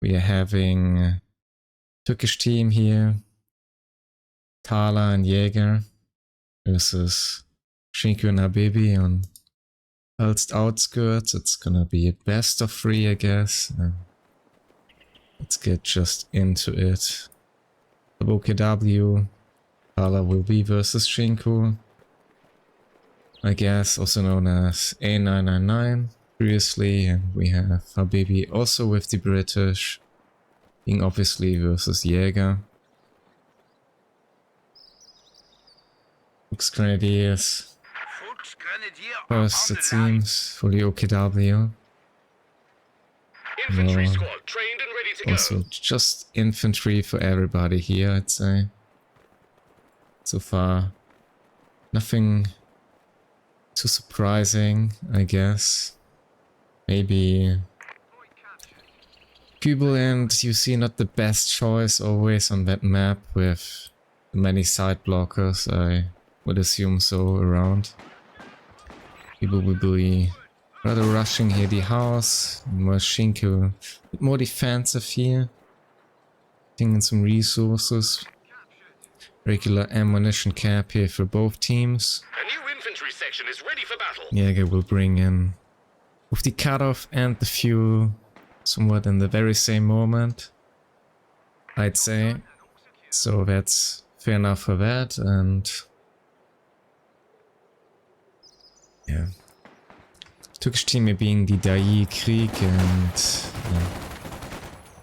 We are having Turkish team here. Tala and Jaeger versus Shinku and Habibi on outskirts. It's gonna be a best of 3, I guess. Let's get just into it. OKW. Tala will be versus Shinku, I guess, also known as A999 previously, and we have Habibi also with the British, being obviously versus Jaeger. Fuchs Grenadiers first, it seems, for the OKW. Infantry squad trained and ready to go. Also just infantry for everybody here, I'd say. So far, nothing too surprising, I guess. Maybe Kubel and you see not the best choice always on that map with many side blockers, I would assume so around. People will be rather rushing here the house, more Shinku, a bit more defensive here. Taking some resources. Regular ammunition cap here for both teams. A new infantry section is ready for battle. Jaeger will bring in with the cutoff and the fuel somewhat in the very same moment, I'd say. So that's fair enough for that, and yeah. Turkish team being the Dai Krieg, and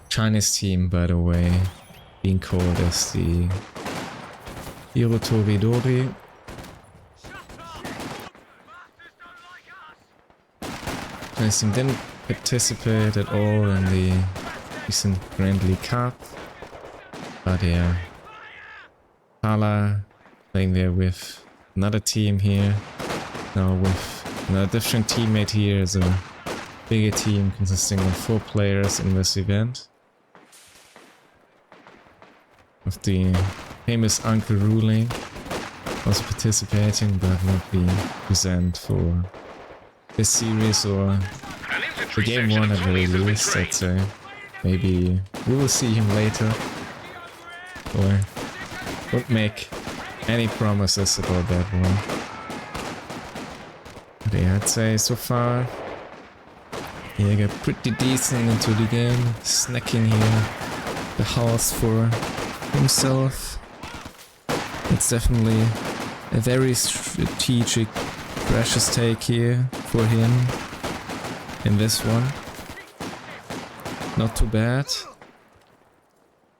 Chinese team, by the way, being called as the IROTORIDORI. Chinese team didn't participate at all in the recent Grand League Cup, but yeah, Tala playing there with another team here, now with another different teammate here as a bigger team consisting of 4 players in this event. With the famous Uncle Ruling also participating but not being present for this series or the game 1 at the very least, I'd say. Maybe we will see him later, or won't make any promises about that one. But yeah, I'd say so far Jaeger pretty decent into the game, snacking here the house for himself. It's definitely a very strategic, precious take here for him in this one. Not too bad.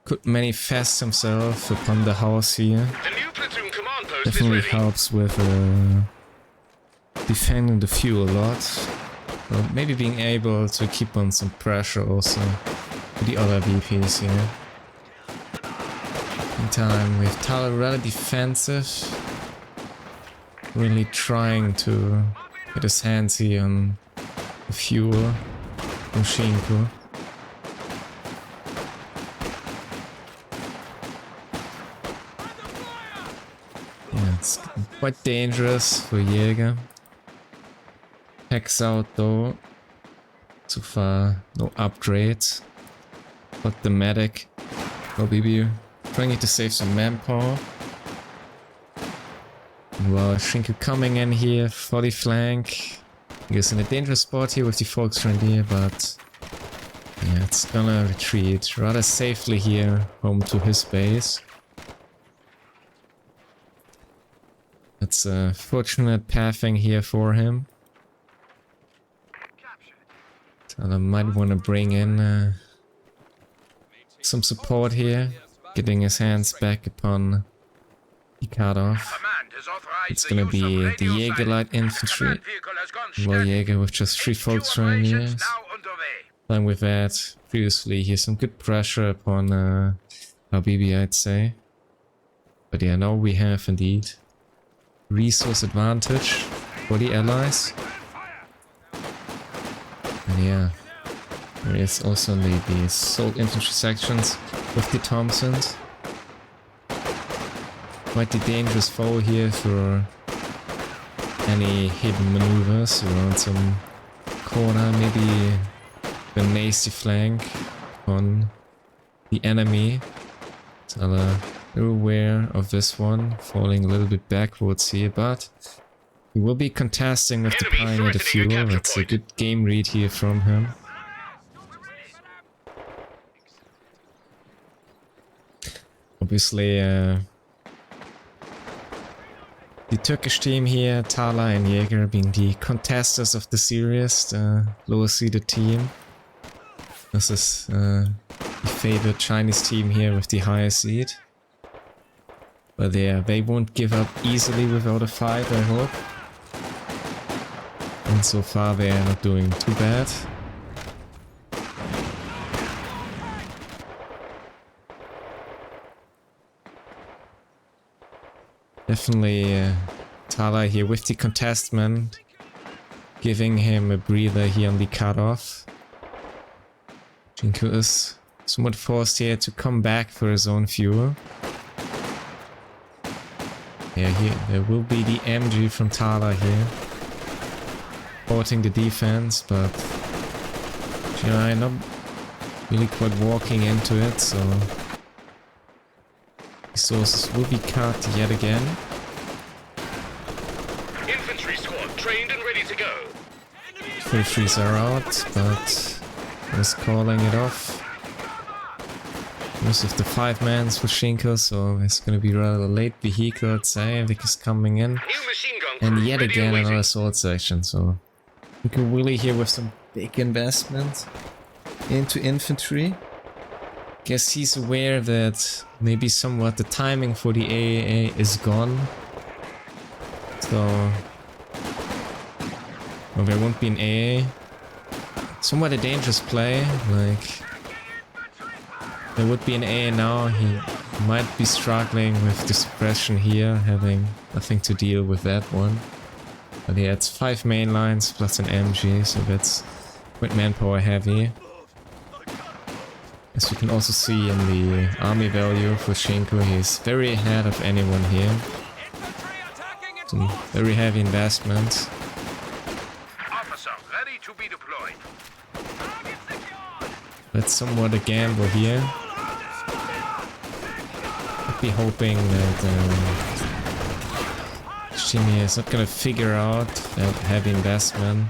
Could manifest himself upon the house here. The new platoon command post Definitely is ready. helps with defending the fuel a lot. Well, maybe being able to keep on some pressure also with the other VPs here. Meantime, with Tala rather defensive, really trying to get his hands here on the fuel from Shinku. Yeah, it's quite dangerous for Jaeger. Hex out though. So far, no upgrades. But the medic, Habibi, trying to save some manpower. Well, Shinku coming in here for the flank. He's in a dangerous spot here with the Volksgrenadier, but yeah, it's gonna retreat rather safely here home to his base. That's a fortunate pathing here for him. Tala might want to bring in some support here, getting his hands back upon the cutoff. It's gonna be the Jaeger light infantry. Well, Jaeger with just 3 Volksgrenadiers. Along with that, previously here's some good pressure upon Habibi, I'd say. But yeah, now we have indeed resource advantage for the allies. And yeah, there is also the assault infantry sections with the Thompsons. Quite the dangerous foe here for any hidden maneuvers around some corner, maybe a nasty flank upon the enemy. Tala, you're aware of this one, falling a little bit backwards here, but he will be contesting with the Enemy Pioneer the threatening a fuel. capture That's a point. good game read here from him. Obviously, the Turkish team here, Tala and Jaeger, being the contestants of the series, the lower seeded team. This is the favored Chinese team here with the higher seed. But they won't give up easily without a fight, I hope. And so far they are not doing too bad. Definitely Tala here with the contestment, giving him a breather here on the cutoff. Shinku is somewhat forced here to come back for his own fuel. Yeah, here there will be the MG from Tala here, supporting the defense, but GI not really quite walking into it, so resources will be cut yet again. Infantry squad trained and ready to go. Full frees are out, but is calling it off. Most of the 5-mans for Shinku, so it's gonna be rather late vehicle, I'd say. Vic is coming in. New machine gun And crew yet ready again and waiting. another sword section, so we can really here with some big investment into infantry. Guess he's aware that maybe somewhat the timing for the AAA is gone. So well, there won't be an AA. Somewhat a dangerous play, like there would be an AA now, he might be struggling with the suppression here, having nothing to deal with that one. But yeah, it's 5 main lines plus an MG, so that's quite manpower heavy. As you can also see in the army value for Shinku, he's very ahead of anyone here. Some very heavy investments. Officer ready to be deployed. That's somewhat a gamble here. I'd be hoping that Shimi is not gonna figure out that heavy investment,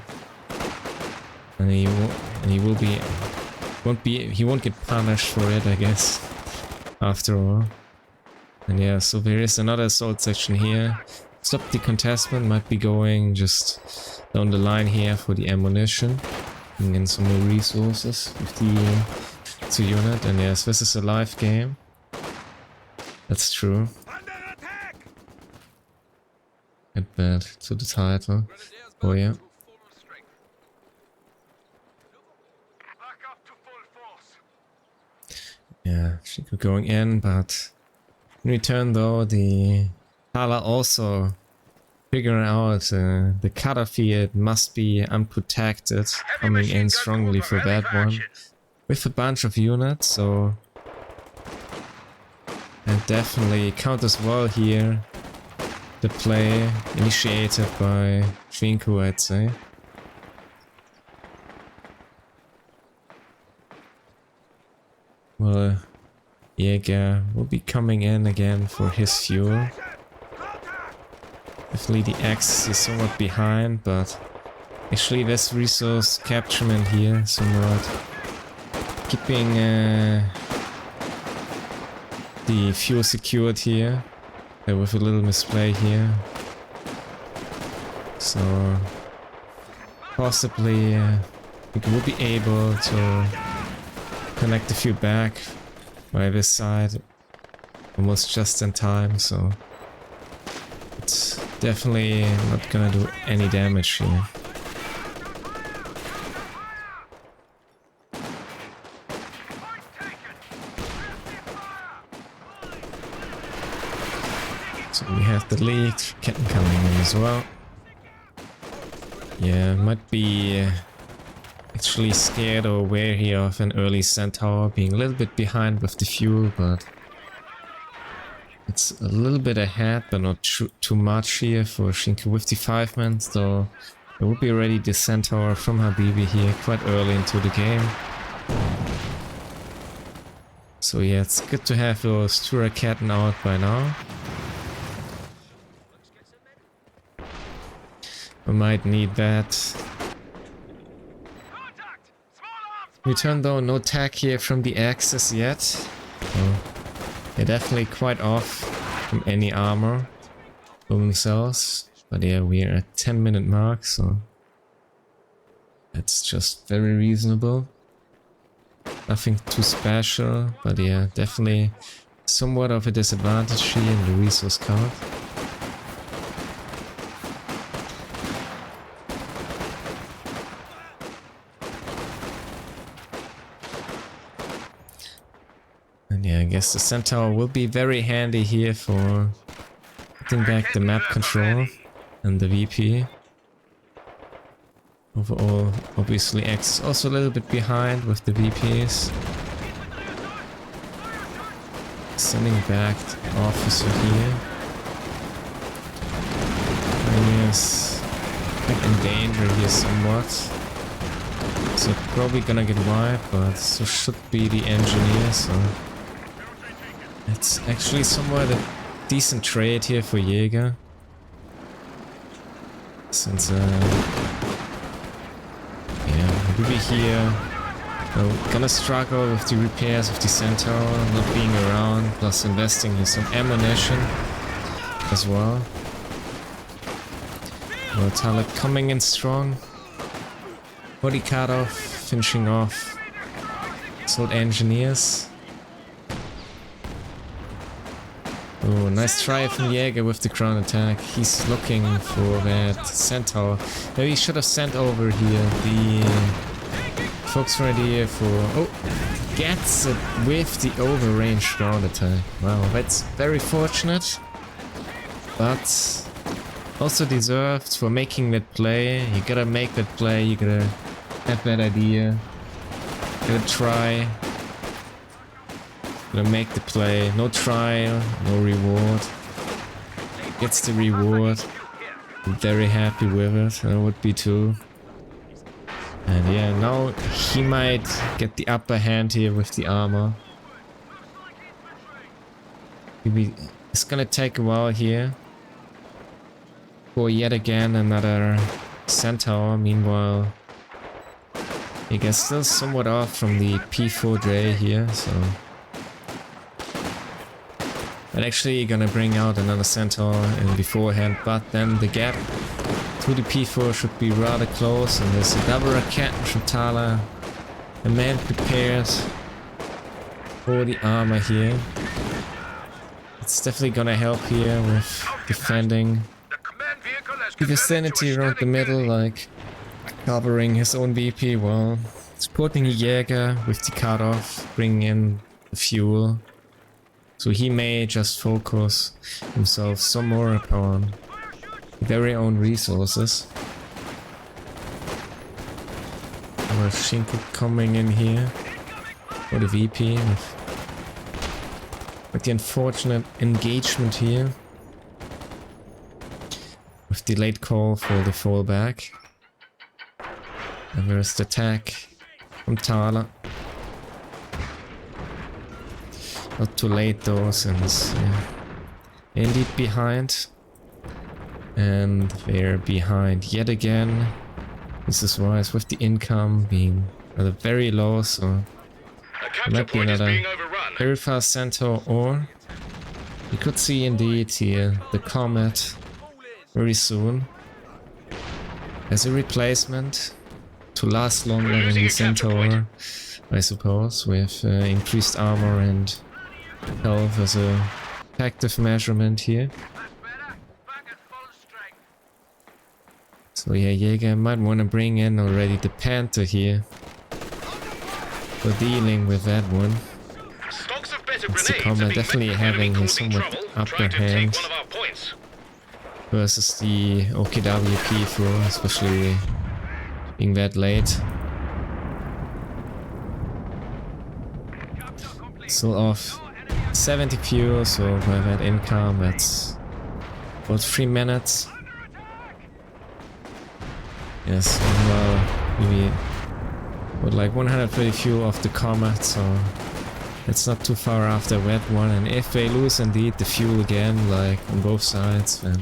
and he won't get punished for it, I guess. After all, and yeah, so there is another assault section here. Stop the contestment, might be going just down the line here for the ammunition. Bring in some more resources with the 2 unit, and yes, this is a live game. That's true. Add bad to the title. Oh yeah. Yeah, Shinku going in, but in return though, the Tala also figuring out the cutoff here must be unprotected, coming in strongly for that one with a bunch of units, so and definitely counters well here the play initiated by Shinku, I'd say. Well, Jaeger will be coming in again for his fuel. Definitely the X is somewhat behind, but actually this resource capturement here somewhat keeping the fuel secured here with a little misplay here. So possibly we will be able to connect the fuel back by this side almost just in time, so it's definitely not gonna do any damage here. So we have the lead Captain coming in as well. Yeah, might be actually scared or aware here of an early Centaur being a little bit behind with the fuel, but it's a little bit ahead, but not too much here for Shinku with the 5-man, so there will be already the Centaur from Habibi here quite early into the game. So yeah, it's good to have those TUR Ketten out by now. We might need that. Return though, no tag here from the Axis yet. So they're definitely quite off from any armor for themselves. But yeah, we're at 10-minute mark, so that's just very reasonable. Nothing too special, but yeah, definitely somewhat of a disadvantage here in the resource card. And yeah, I guess the Centaur will be very handy here for putting back the map control and the VP. Overall, obviously X is also a little bit behind with the VPs. Sending back the officer here. And yes, back in danger here somewhat. So probably gonna get wiped, but so should be the engineer, so it's actually somewhat a decent trade here for Jaeger. Since Habibi here, gonna struggle with the repairs of the Centaur, not being around, plus investing in some ammunition as well. Well, Tala coming in strong. Body cut off, finishing off Assault engineers. Oh, nice try from Jaeger with the ground attack. He's looking for that Centaur. Maybe he should have sent over here the folks right here for... Oh, gets it with the overrange ground attack. Wow, that's very fortunate. But also deserved for making that play. You gotta make that play, you gotta have that idea. Gotta try. Gonna make the play. No trial, no reward. Gets the reward. I'm very happy with it. I would be too. And yeah, now he might get the upper hand here with the armor. Maybe it's gonna take a while here. For yet again another Centaur. Meanwhile, he gets still somewhat off from the P4J here, so. And actually gonna bring out another Centaur in beforehand, but then the gap to the P4 should be rather close, and there's a double racket from Tala. A man prepared for the armor here. It's definitely gonna help here with defending the vicinity around the middle, like covering his own VP while supporting a Jaeger with the cutoff, bringing in the fuel. So he may just focus himself some more upon very own resources. With Shinku coming in here for the VP with the unfortunate engagement here. With the late call for the fallback. And there's the attack from Tala. Not too late though, since indeed behind. And they're behind yet again. This is wise with the income being very low, so there might be another very fast Centaur, or you could see indeed here the Comet very soon as a replacement to last longer than the Centaur, I suppose, with increased armor and health as a effective measurement here. So yeah, Jaeger might want to bring in already the Panther here for dealing with that one. It's the Comet definitely having a somewhat upper hand versus the OKWP floor, especially being that late. Still off 70 fuel, so by that income, that's about 3 minutes. Yes, well, maybe with like 130 fuel off the Comet, so It's not too far after that one, and if they lose indeed the fuel again, like on both sides, then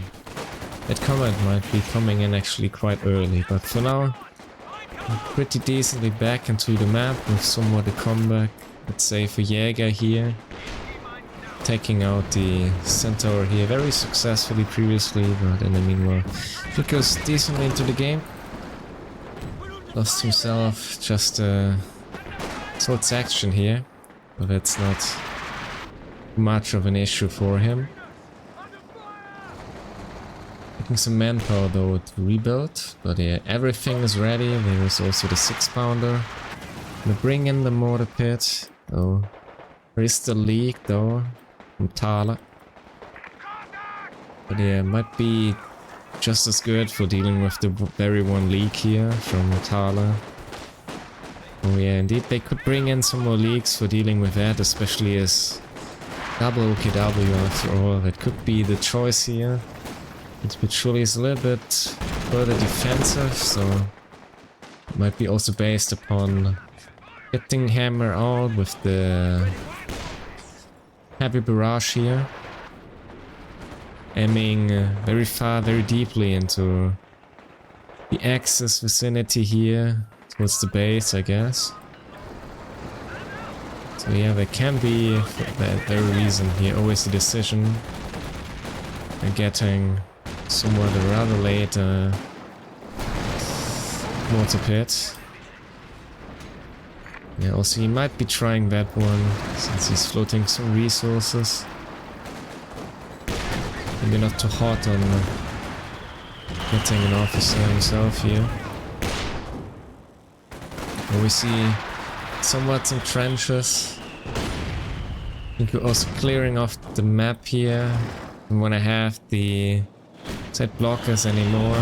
that combat might be coming in actually quite early. But for now, I'm pretty decently back into the map with somewhat a comeback. Let's say for Jaeger here, taking out the Centaur here very successfully previously, but in the meanwhile, he goes decently into the game. Lost himself just a sword section here, but that's not much of an issue for him. Taking some manpower though to rebuild, but yeah, everything is ready. There is also the 6-pounder. Gonna bring in the mortar pit. Oh, there is the leak though from Tala, but yeah, might be just as good for dealing with the very one leak here from Tala. Oh yeah, indeed they could bring in some more leaks for dealing with that, especially as double OKW after all. That could be the choice here. But surely is a little bit further defensive, so it might be also based upon getting hammer out with the heavy barrage here, aiming very far, very deeply into the axis vicinity here towards the base, I guess. So yeah, there can be, for that very reason here, always a decision and getting somewhat a rather late mortar pit. Yeah, also he might be trying that one since he's floating some resources. Maybe not too hot on getting an officer himself here. And we see somewhat some trenches. I think we're also clearing off the map here. Don't want to have the side blockers anymore,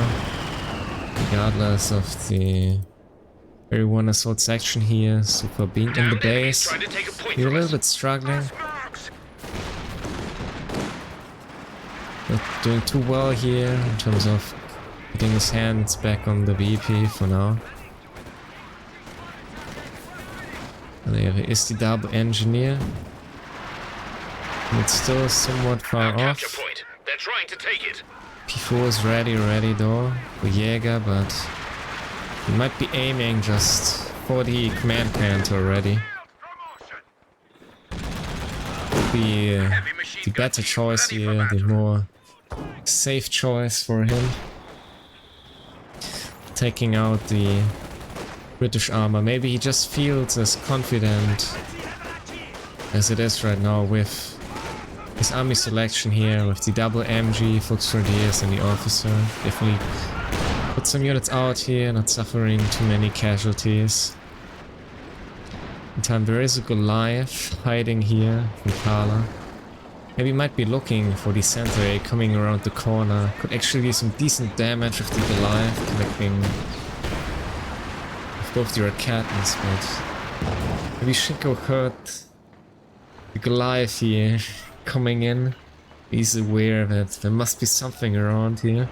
regardless of the very one assault section here. So for being in the base, we're a little bit struggling. Not doing too well here in terms of getting his hands back on the VP for now. And there is the double engineer. And it's still somewhat far off. They're trying to take it. P4 is ready though for Jaeger, but he might be aiming just for the command panther already. Be the better choice here, the more safe choice for him. Taking out the British armor. Maybe he just feels as confident as it is right now with his army selection here, with the double MG, Fox Grenadiers and the officer. Definitely put some units out here, not suffering too many casualties. Meantime, there is a Goliath hiding here from Tala. Maybe might be looking for the Centaur coming around the corner. Could actually be some decent damage with the Goliath connecting with both the Rakatans, but maybe Shinku heard the Goliath here coming in. He's aware that there must be something around here.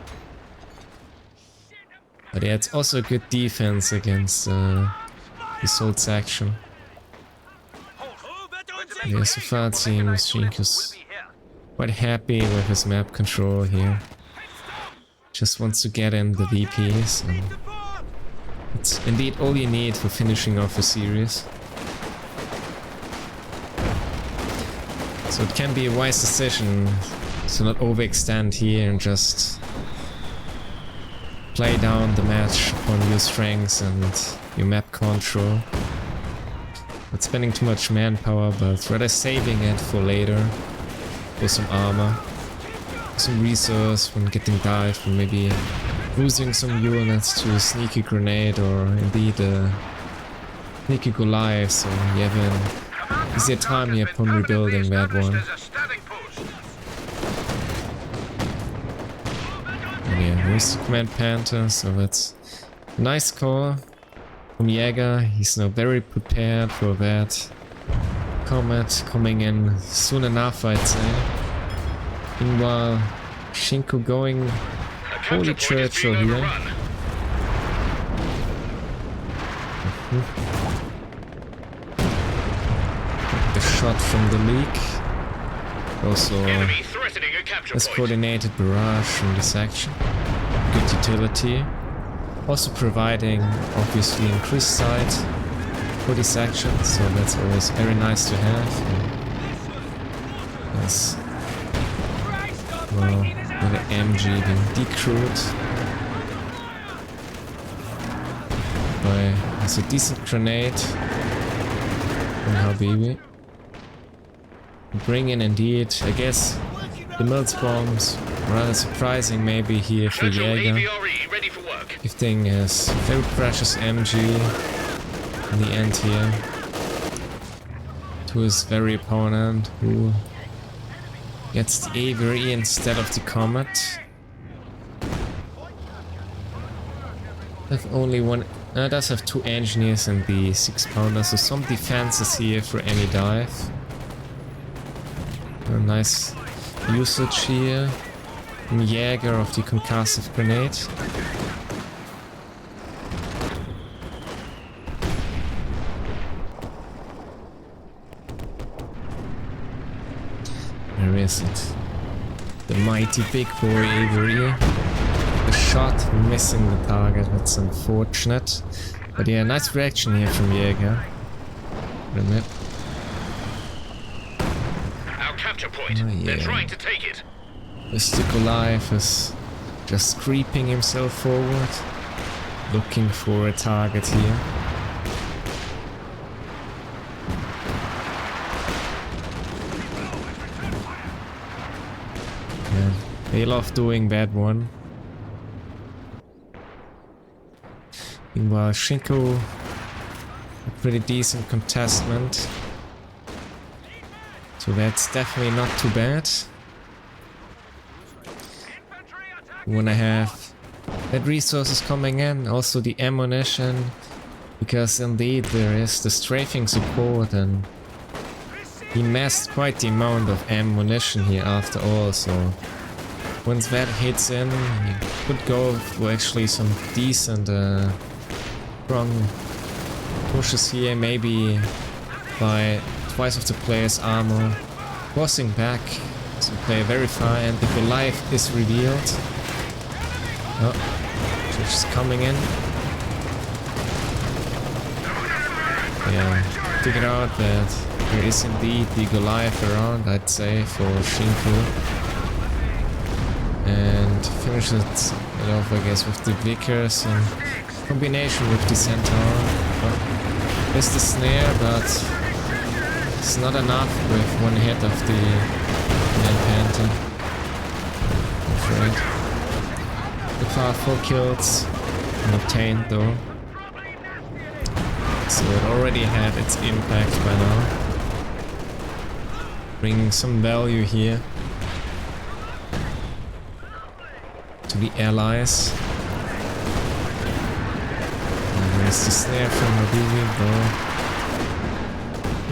But yeah, it's also a good defense against the assault section. Yeah, so far it seems Shinku's quite happy with his map control here. Just wants to get in the VPs, and it's indeed all you need for finishing off a series. So it can be a wise decision to not overextend here and just play down the match on your strengths and your map control. Not spending too much manpower, but rather saving it for later. For some armor, some resource when getting dived, and maybe losing some units to a sneaky grenade or indeed a sneaky Goliath, so you have an easier time here upon rebuilding that one. And yeah, here's the Command Panther, so that's a nice call from Jaeger. He's now very prepared for that combat coming in soon enough, I'd say. Meanwhile, Shinku going Holy Churchill here. The shot from the leak. Also, Enemy threatening a capture this point. coordinated barrage from this section. Good utility. Also providing, obviously, increased sight for this section, so that's always very nice to have. Yes. Well, with the MG being decrewed by a decent grenade from Habibi. Bring in indeed, I guess, the Mills bombs. Rather surprising maybe here for Jaeger. ready for work. Gifting his very precious MG in the end here to his very opponent, who gets the Avery instead of the Comet. Have only one. Does have 2 engineers and the 6-pounder, so some defenses here for any dive. A nice usage here in Jaeger of the concussive grenade. Where is it? The mighty big boy Avery. The shot missing the target, that's unfortunate. But yeah, nice reaction here from Jaeger. Admit. Our capture point. Oh, yeah. They're trying to take it. Mr. Goliath is just creeping himself forward, looking for a target here. Yeah, they love doing that one. Meanwhile, Shinku, a pretty decent contestment. So that's definitely not too bad. We wanna have that resources coming in, also the ammunition, because indeed there is the strafing support and he massed quite the amount of ammunition here after all, so once that hits in, you could go for actually some decent strong pushes here, maybe by twice of the player's armor, crossing back to play very far, and the Goliath is revealed. Oh, just coming in. Yeah, figured out that there is indeed the Goliath around, I'd say, for Shinku. And finishes it off, I guess, with the Vickers in combination with the Centaur. Oh, there's the snare, but it's not enough with one hit of the Man Panther. I'm afraid. The far 4 kills unobtained though. So it already had its impact by now. Bringing some value here to the allies. And there's the snare from Habibi, though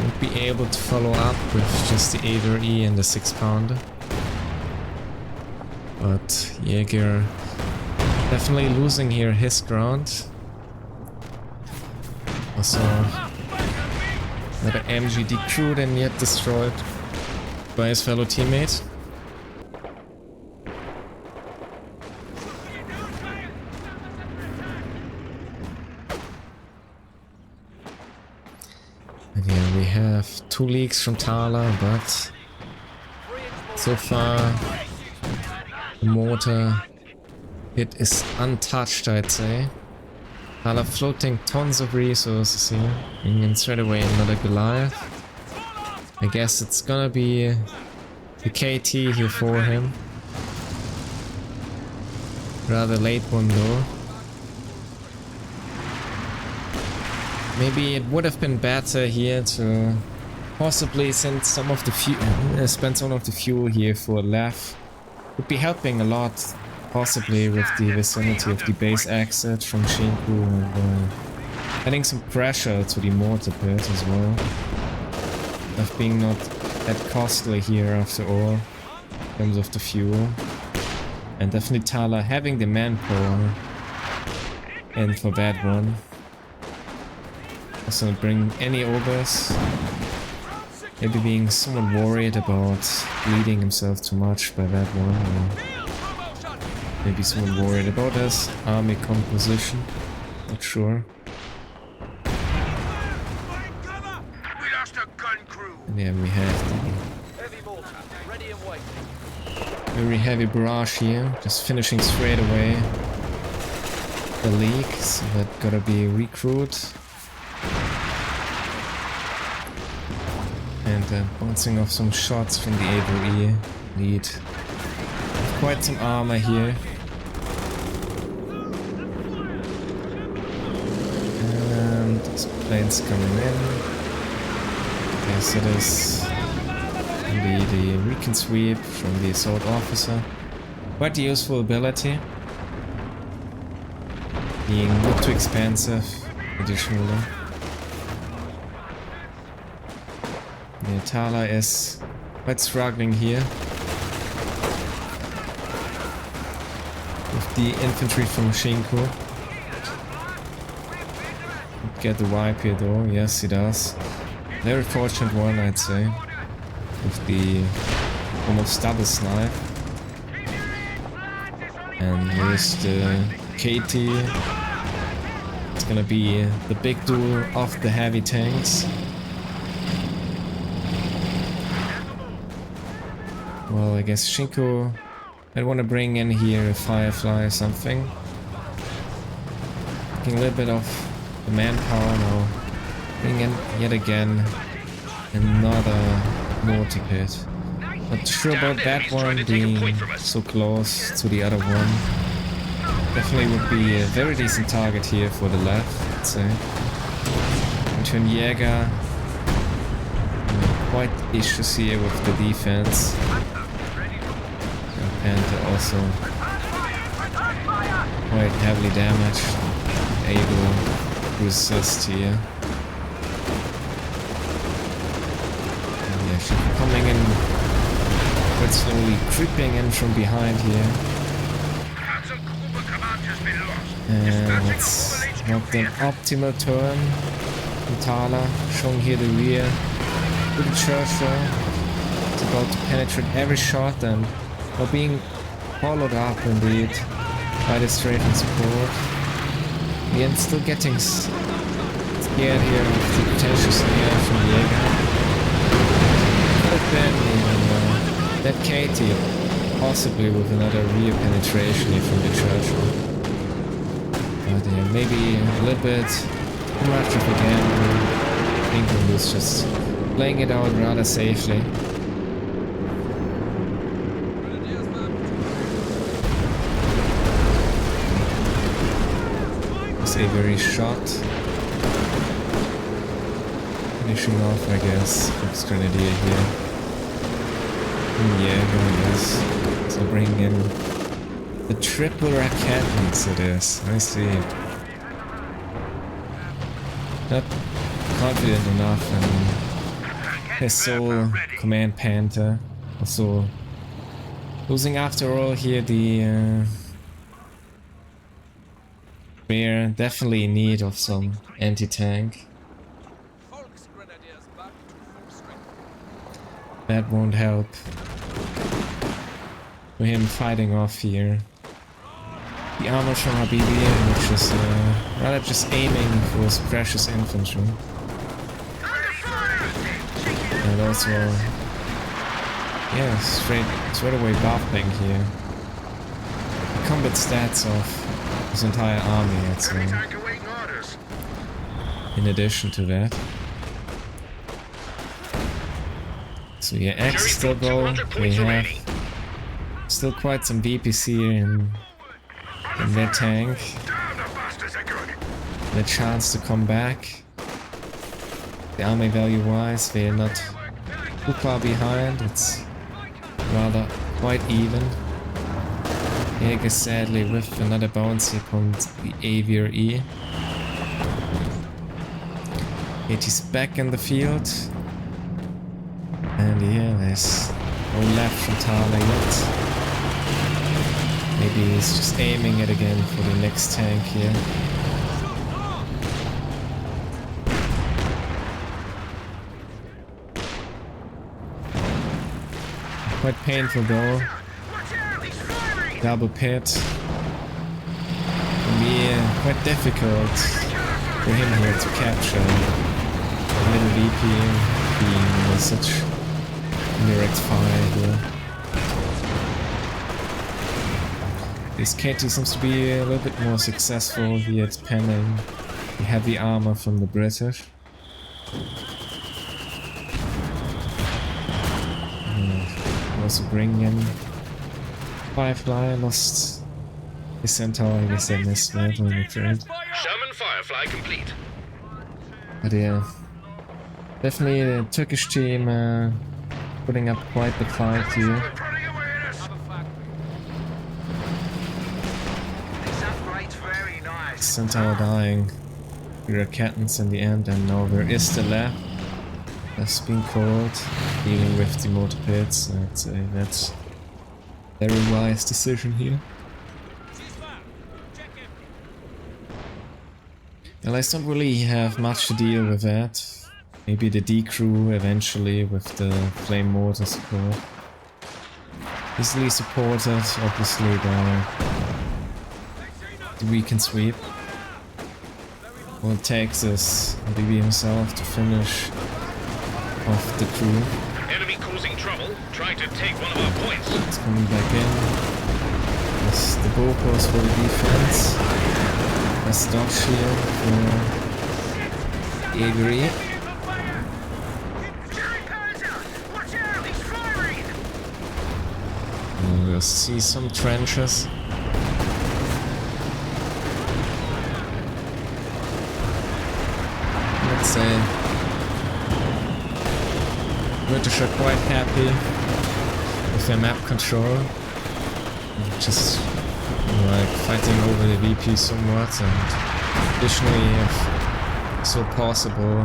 won't be able to follow up with just the Avery and the 6-pounder. But Jaeger definitely losing here his ground. Also, another MG decrewed and yet destroyed by his fellow teammate. And yeah, we have 2 leaks from Tala, but so far the mortar hit is untouched, I'd say. Tala floating tons of resources here, bringing in straight away another Goliath. I guess it's gonna be the KT here for him. Rather late one though. Maybe it would have been better here to possibly send some of the spend some of the fuel here for Lef. Would be helping a lot, possibly with the vicinity of the base exit from Shinku, and adding some pressure to the mortar pit as well. Of being not that costly here after all, in terms of the fuel. And definitely Tala having the manpower in for that one. Also bring any ogres. Maybe being somewhat worried about bleeding himself too much by that one, or maybe somewhat worried about his army composition. Not sure. We lost a gun crew. And yeah, we have the Heavy mortar, ready and waiting. very heavy barrage here, just finishing straight away the leak, so that gotta be recruit. And bouncing off some shots from the AVE lead. Quite some armor here. And this plane's coming in. Yes, it is. Indeed, the recon sweep from the assault officer. Quite a useful ability. Being not too expensive, additionally. Yeah, Tala is quite struggling here. With the infantry from Shinku. Get the wipe here though, yes he does. Very fortunate one, I'd say. With the almost double snipe. And here's the KT. It's gonna be the big duel of the heavy tanks. Well, I guess Shinku might want to bring in here a Firefly or something. Taking a little bit of the manpower now. Bring in yet again another mortar pit. Not sure about that one being so close to the other one. Definitely would be a very decent target here for the left, I'd say. Into Jaeger. Quite issues here with the defense. And also quite heavily damaged. Able to resist here. And yeah, she's coming in quite slowly, creeping in from behind here. And it's not an optimal turn from Tala, showing here the rear. Little Churchill. It's about to penetrate every shot and being followed up indeed by the strafing support. Again, still getting scared here with the potential snare from Jaeger. Could have been even that KT, possibly with another rear penetration here from the Churchill. But yeah, maybe a little bit too much of a gamble. England was just playing it out rather safely. Very shot. Finishing off, I guess, Fox Grenadier here. Yeah, yes. So bring in the triple rackets, it is. I see. Not confident enough in his sole command Panther. Also losing after all here the we're definitely in need of some anti-tank. That won't help with him fighting off here. The armor from Habibi, which is rather just aiming for his precious infantry. And also, yeah, straight away buffing here. The combat stats of his entire army, I'd say. In addition to that. So yeah, X still go. We have still quite some VPC in their tank. The chance to come back. The army value wise, they're not too far behind. It's rather quite even. Jaeger sadly with another bounce here comes the AVRE. It is back in the field. And yeah, there's no left from Tala yet. Maybe he's just aiming it again for the next tank here. Quite painful though. Double pit. Can be quite difficult for him here to capture a little VP being such direct fire here. This KT seems to be a little bit more successful here at penning the heavy armor from the British. Also bring in Firefly, lost his Centaur, I guess I missed that on the trade. Sherman Firefly complete. But yeah, definitely the Turkish team putting up quite the fight here. Centaur dying. We are Cattons in the end, and now there is the lab. That's been called, dealing with the motor pits. I'd say that's a very wise decision here. Well, I don't really have much to deal with that. Maybe the D crew eventually with the flame mortar support. Easily supported, obviously, by the weekend sweep. All it takes is Habibi himself to finish off the crew. Enemy causing trouble, trying to take one of our points. It's coming back in. That's the Bopos for the defense. That's Dodge here for Jaeger. We'll see some trenches. Let's say British are quite happy with their map control. Just like fighting over the VP somewhat, and additionally, if so possible,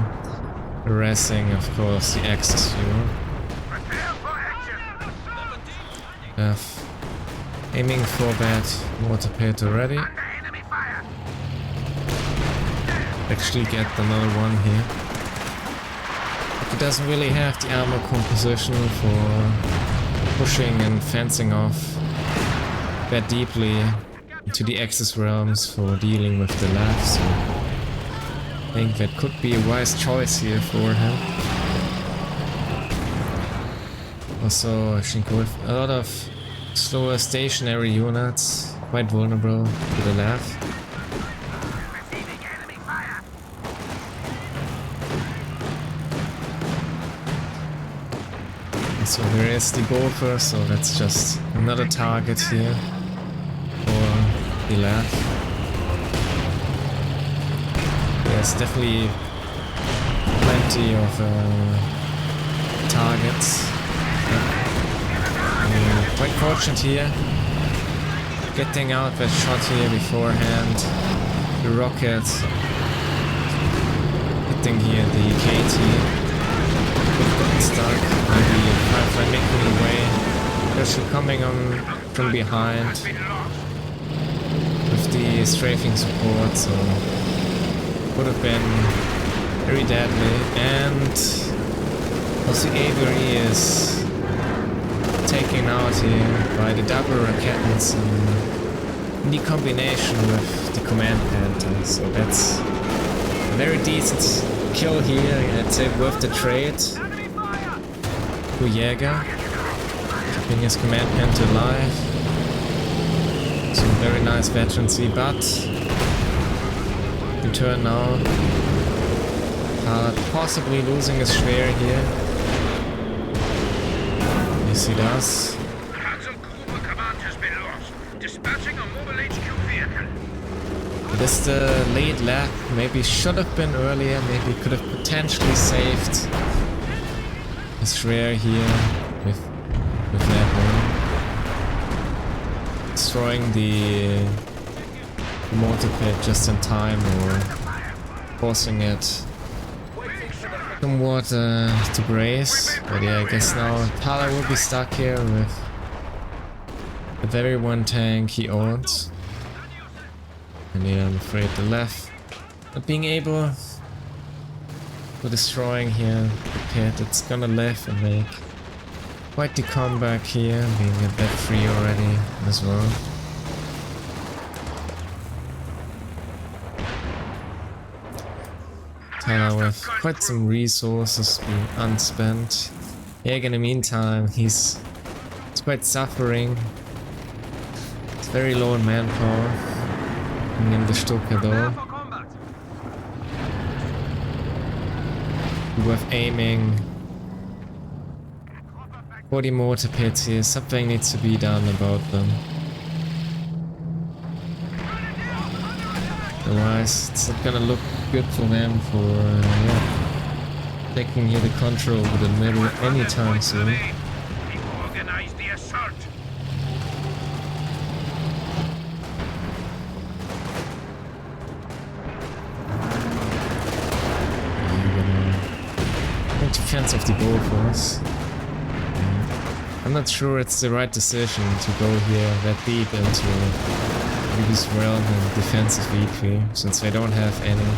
harassing, of course, the Axis fuel. Aiming for that mortar pit already. Actually get another one here. But he doesn't really have the armor composition for pushing and fencing off that deeply into the Axis realms for dealing with the left, so I think that could be a wise choice here for him. Also, Shinku with a lot of slower stationary units, quite vulnerable to the left. And so there is the Bofer, so that's just another target here for the left. There's definitely plenty of targets. Quite fortunate here, getting out that shot here beforehand. The rocket hitting here the KT. We've gotten stuck. Maybe Firefly making the way. They're coming on from behind with the strafing support, so would have been very deadly. And also Avery is taken out here by the double Raketens in the combination with the command panther, so that's a very decent kill here, I'd say, with the trade to Jaeger, keeping his command panther alive. Some very nice veterancy, but in turn now possibly losing his Schwer here. Yes, he does. Command has been lost. Dispatching a mobile HQ vehicle. It is the late lap. Maybe should have been earlier. Maybe could have potentially saved his Schwer here with that one. Destroying the mortar pit just in time, or forcing it somewhat to brace. But yeah, I guess now Tala will be stuck here with the very one tank he owns. And yeah, I'm afraid the left not being able to destroying here the pit. It's gonna live and make Quite the comeback here, being a bit free already as well. Tala with quite some resources being unspent. Jaeger in the meantime, he's quite suffering. It's very low in manpower. In the Stuka though. With aiming 40 mortar pits here, something needs to be done about them. Otherwise, it's not gonna look good for them for yeah, taking here the control over the middle anytime soon. Defense of the Bulldozers. I'm not sure it's the right decision to go here that deep into Habibi's realm and defensive VP, since they don't have any.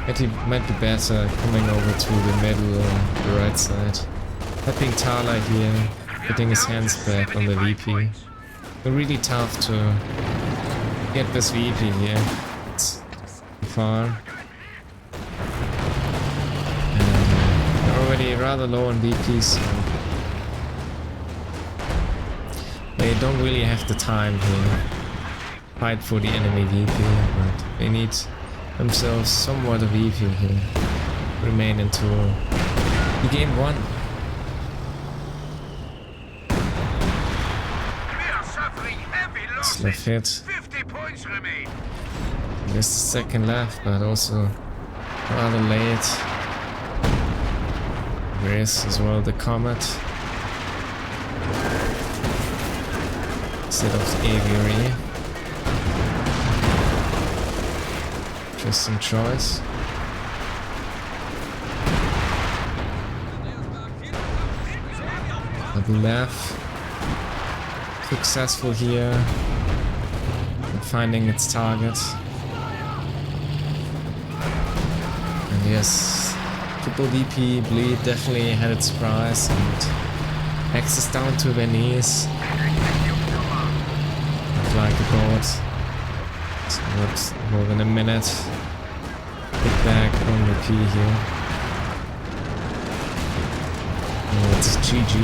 It might be better coming over to the middle or the right side. Helping Tala here, getting his hands back on the VP. It's really tough to get this VP here. It's too far. Already rather low on VP, so they don't really have the time to fight for the enemy VP, but they need themselves somewhat a VP here. Remain into the game 1. Left hit. There's the second left, but also rather late. There is as well the Comet instead of the Aviary. Interesting choice. Double left. Successful here in finding its target. And yes. Triple DP bleed definitely had its price, and access down to their knees. Not like a god. So what, more than a minute. Get back on the P here. And it's GG.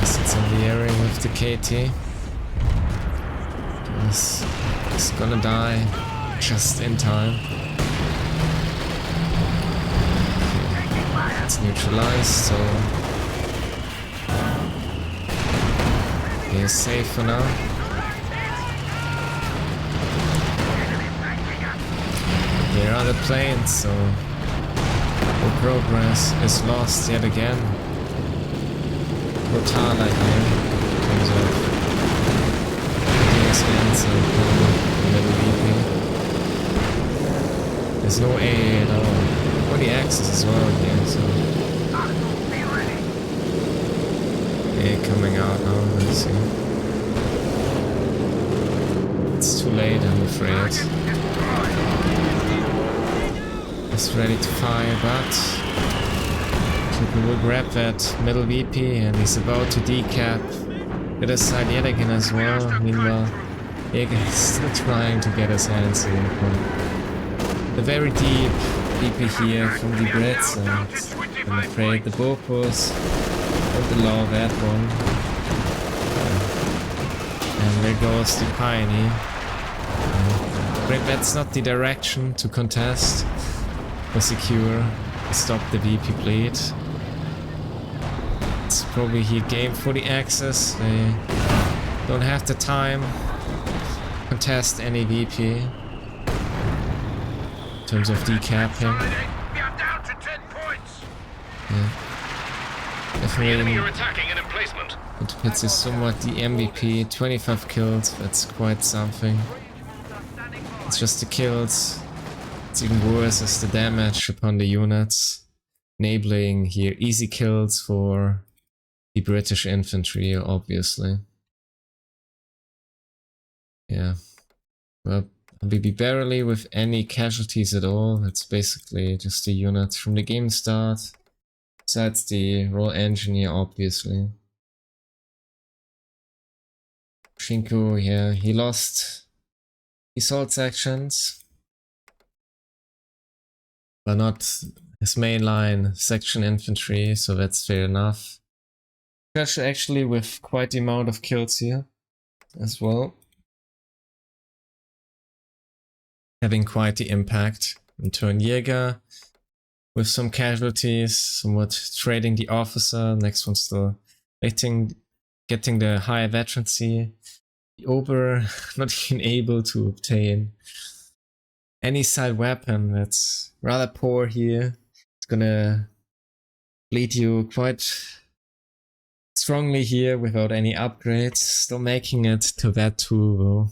It's in the area with the KT. He's gonna die just in time. It's neutralized, so he is safe for now. Here are the planes, so the progress is lost yet again. For Tala here, in terms of there's no AA at all. Only access as well here, so AA coming out now, let's see. It's too late, I'm afraid. It's ready to fire, but Shinku will grab that middle VP and he's about to decap the other side yet again as well. Meanwhile, Jaeger is still trying to get his hands in the very deep VP here from the Brits, and I'm afraid the Bopos won't allow that one. And there goes the Pioneer. But that's not the direction to contest or secure. Stop the VP bleed. It's probably here game for the access. They don't have the time to contest any VP in terms of decapping. Yeah. Definitely it puts is somewhat the MVP, 25 kills, that's quite something. It's just the kills. It's even worse as the damage upon the units, enabling here easy kills for the British infantry, obviously. Yeah, well, Habibi barely with any casualties at all. It's basically just a unit from the game start. Besides the roll engineer, obviously. Shinku, yeah, he lost assault sections, but not his mainline section infantry, so that's fair enough. Especially actually with quite the amount of kills here as well. Having quite the impact. In turn, Jaeger with some casualties, somewhat trading the officer. Next one still getting the higher veterancy. The Ober not even able to obtain any side weapon. That's rather poor here. It's gonna lead you quite strongly here without any upgrades. Still making it to that too, though.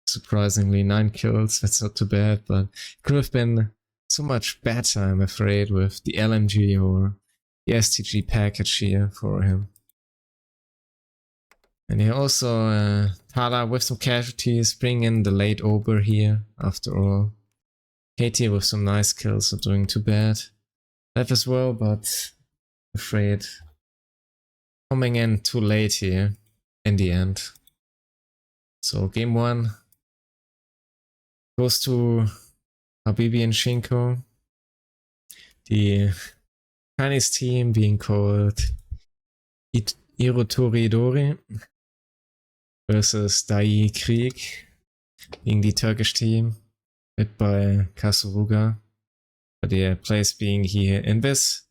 Surprisingly, 9 kills. That's not too bad, but it could have been so much better, I'm afraid, with the LMG or the STG package here for him. And here also Tala with some casualties, bring in the late Ober here, after all. Katie with some nice kills, not doing too bad. Lev as well, but afraid coming in too late here in the end. So game 1 goes to Habibi and Shinku. The Chinese team being called IROTORIDORI versus Dai Krieg being the Turkish team led by Kasuruga. But the place being here in this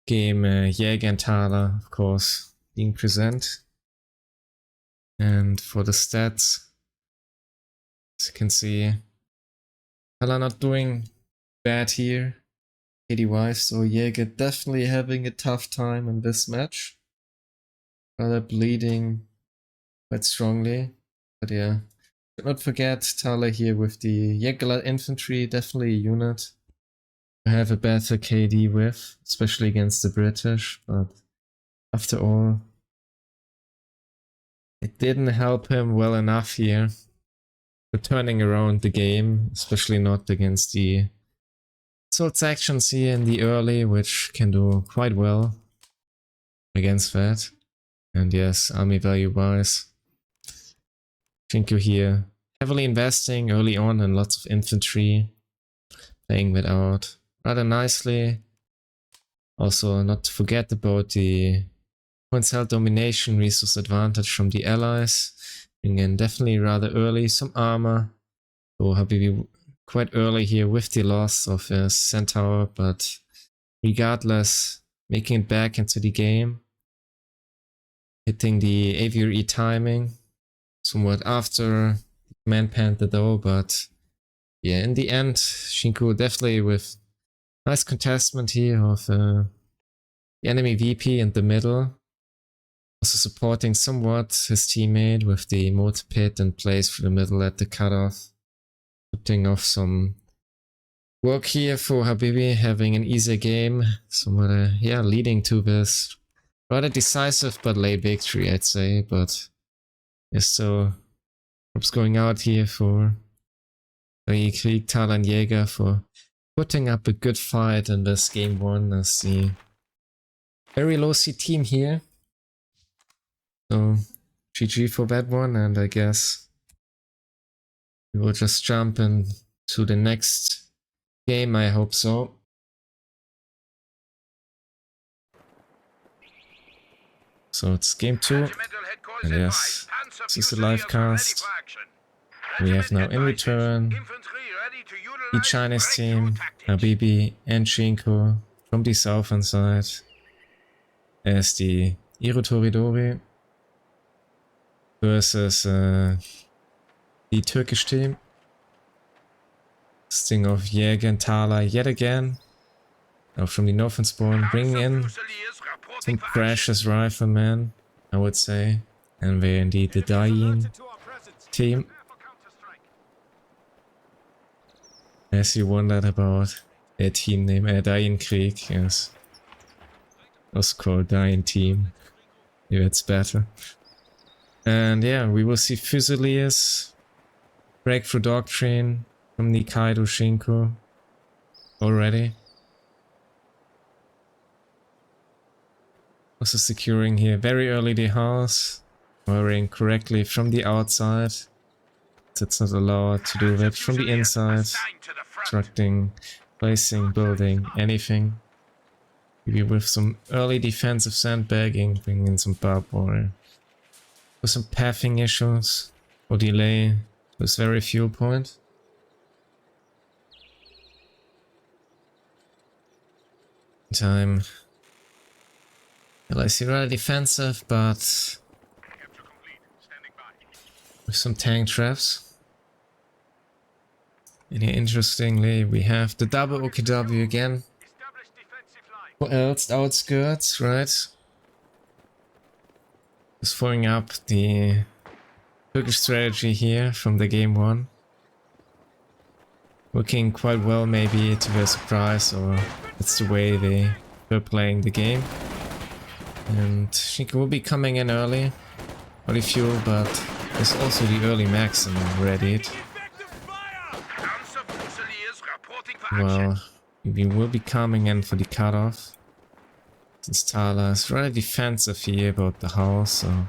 game, Jaeger and Tala, of course, being present. And for the stats, as you can see, Tala not doing bad here, KD-wise, so Jaeger definitely having a tough time in this match. Tala bleeding quite strongly, but yeah. Do not forget Tala here with the Jaeger infantry, definitely a unit to have a better KD with, especially against the British, but after all, it didn't help him well enough here for turning around the game, especially not against the assault sections here in the early, which can do quite well against that. And yes, army value wise, Shinku here heavily investing early on in lots of infantry, playing that out rather nicely. Also, not to forget about the points held domination resource advantage from the allies. Bring in definitely rather early some armor. So Habibi quite early here with the loss of his centaur, but regardless, making it back into the game. Hitting the AVRE timing somewhat after the command panther though, but yeah, in the end, Shinku definitely with nice contestment here of the enemy VP in the middle. Also supporting somewhat his teammate with the mortar pit in place for the middle at the cutoff. Putting off some work here for Habibi, having an easier game. Somewhat, yeah, leading to this rather decisive but late victory, I'd say. But there's still props going out here for Krieg, Tala and Jaeger for putting up a good fight in this game 1 as the very low C team here. So GG for that one, and I guess we will just jump into the next game, I hope so. So it's game 2, and yes, this is the live cast. We have now in return the Chinese team, Habibi and Shinku from the southern side as the IROTORIDORI versus the Turkish team, consisting of Jaeger and Tala yet again. Now from the northern spawn, bringing in some precious riflemen, I would say. And we're indeed the Dain team. As you wondered about their team name, Dain Krieg, yes. Also called Dain team. Yeah, it's better. And yeah, we will see Fusiliers breakthrough doctrine from Nikaido Shinku already. Also securing here very early the house, wiring correctly from the outside. It's not allowed to do that from the inside. Constructing, placing, building, anything. Maybe with some early defensive sandbagging, bringing in some barbed wire. With some pathing issues or delay with very fuel point. Time. Well, I see rather defensive, but with some tank traps. And here, interestingly, we have the double OKW again. For else outskirts, right? Just following up the Turkish strategy here from the game 1. Working quite well, maybe to their surprise, or that's the way they were playing the game. And Shinku will be coming in early, early fuel, but there's also the early Maxim readied. Well, we will be coming in for the cutoff. Since Tala is rather defensive here about the house, so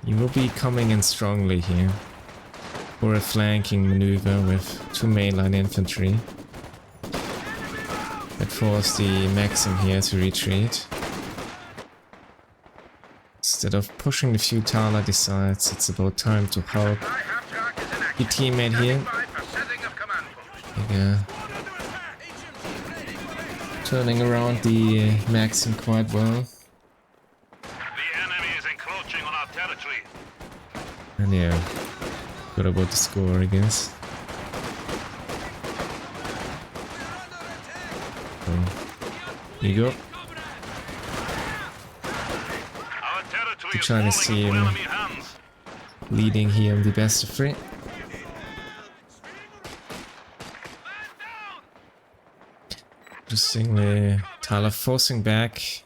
he will be coming in strongly here for a flanking maneuver with 2 mainline infantry that force the Maxim here to retreat. Instead of pushing the few Tala decides it's about time to help the teammate here. Yeah. Turning around the Maxim quite well. The enemy is encroaching on our territory. And yeah, got about the score, I guess. So, here you go. The Chinese team leading here in the best of 3. Interestingly, Tala forcing back.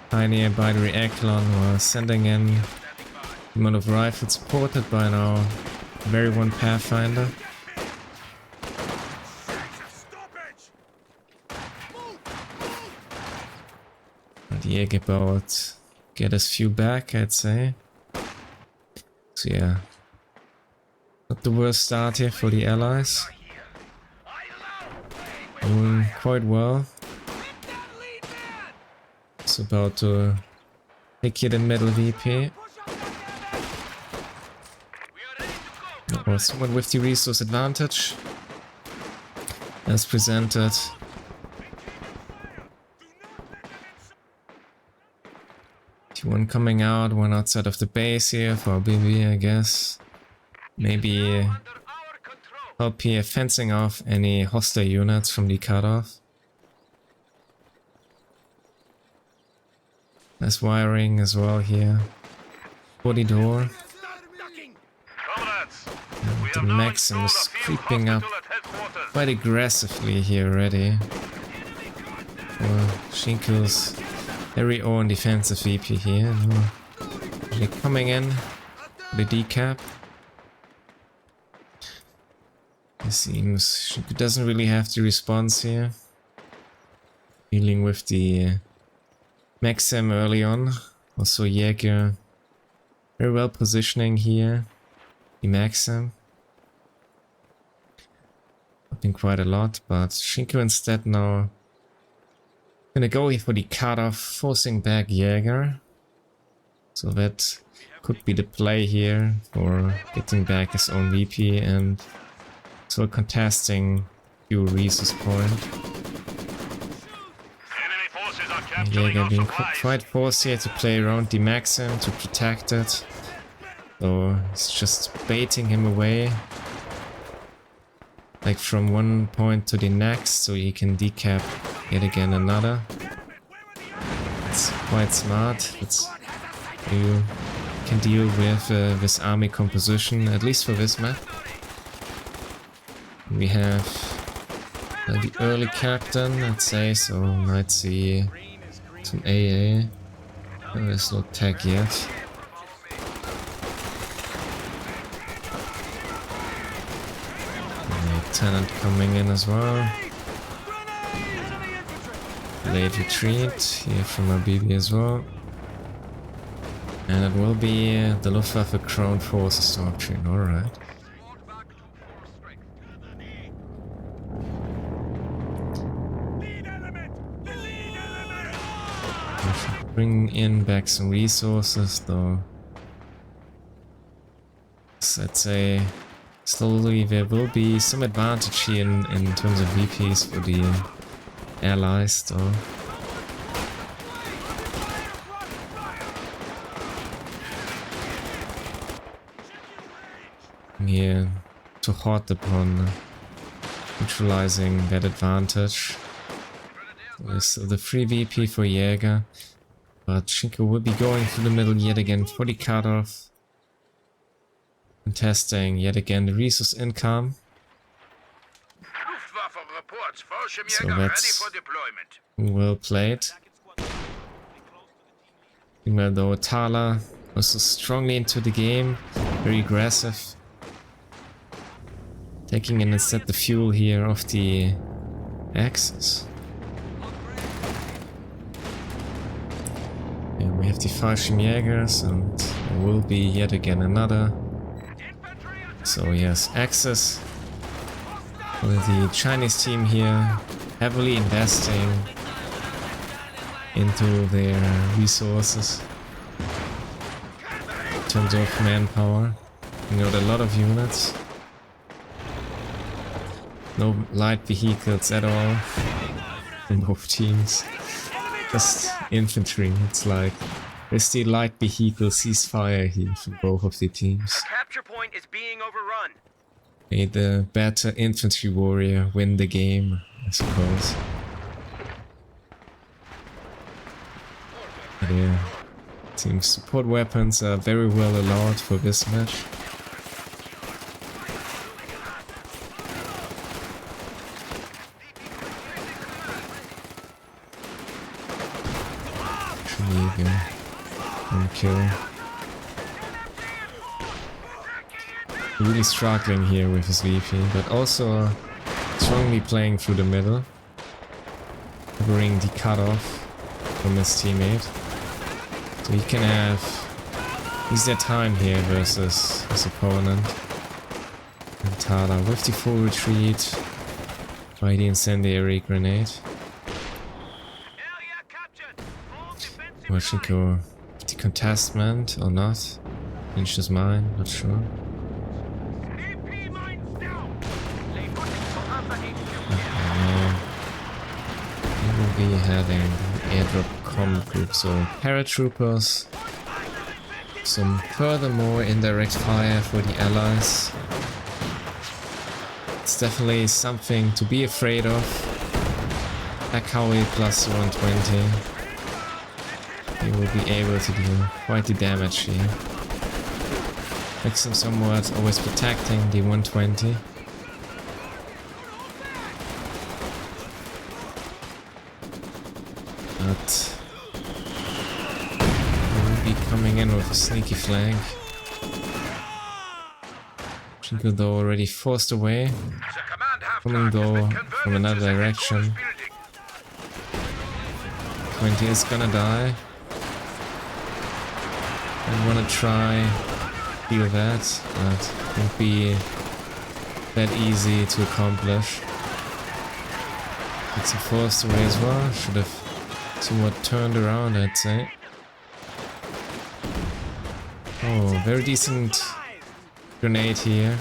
Pioneer by the Reaclon was sending in the amount of rifles supported by now very one Pathfinder. And Jaeger about get us few back, I'd say. So yeah, not the worst start here for the allies. Doing quite well. It's about to take here the middle VP. Or someone with the resource advantage. As presented. One coming out, one outside of the base here for Habibi, I guess. Maybe help here fencing off any hostile units from the cutoff. Nice wiring as well here. Body door. And the Maxim is creeping up quite aggressively here already. For Shinku's very own defensive VP here. They're coming in with the decap. It seems Shinku doesn't really have the response here. Dealing with the Maxim early on. Also Jaeger very well positioning here. The Maxim. Helping quite a lot, but Shinku instead now gonna go here for the cutoff, forcing back Jaeger. So that could be the play here for getting back his own VP and so contesting few resource point. Jaeger being quite forced here to play around the Maxim to protect it. So he's just baiting him away. Like from one point to the next, so he can decap yet again another. It's quite smart. You can deal with this army composition, at least for this map. We have the early captain, I'd say, so might see some AA. There's no tech yet. Lieutenant coming in as well. Late retreat here from Habibi as well. And it will be the Luftwaffe Ground Forces doctrine, alright. Bring in back some resources though. So I'd say slowly there will be some advantage here in terms of VPs for the allies though. Here to hot upon neutralizing that advantage. With the free VP for Jaeger. But Shinku will be going through the middle yet again for the cutoff. And testing yet again the resource income. So that's well played. Even though Tala also strongly into the game, very aggressive. Taking in instead the fuel here of the Axis. And we have the Jaegers, and there will be yet again another. So yes, Axis with the Chinese team here heavily investing into their resources in terms of manpower. You know, a lot of units. No light vehicles at all in both teams. Just infantry. It's like there's the light vehicle ceasefire here for both of the teams. Capture point is being overrun. May the better infantry warrior win the game, I suppose. But yeah, team support weapons are very well allowed for this match. Kill. Really struggling here with his VP, but also strongly playing through the middle, covering the cutoff from his teammate. So he can have easier time here versus his opponent. And Tala with the full retreat by the incendiary grenade. Shinku the contestment or not? Changed his mind, not sure. He will be having airdrop combat group, so paratroopers. Some furthermore indirect fire for the allies. It's definitely something to be afraid of. Akawi plus 120. He will be able to do quite the damage here. Makes him somewhat always protecting the 120. But he will be coming in with a sneaky flank. Shinku though already forced away. Coming though from another direction. 20 is gonna die. I wanna try deal that, but it won't be that easy to accomplish. It's a forced away as well. Should have somewhat turned around, I'd say. Oh, very decent grenade here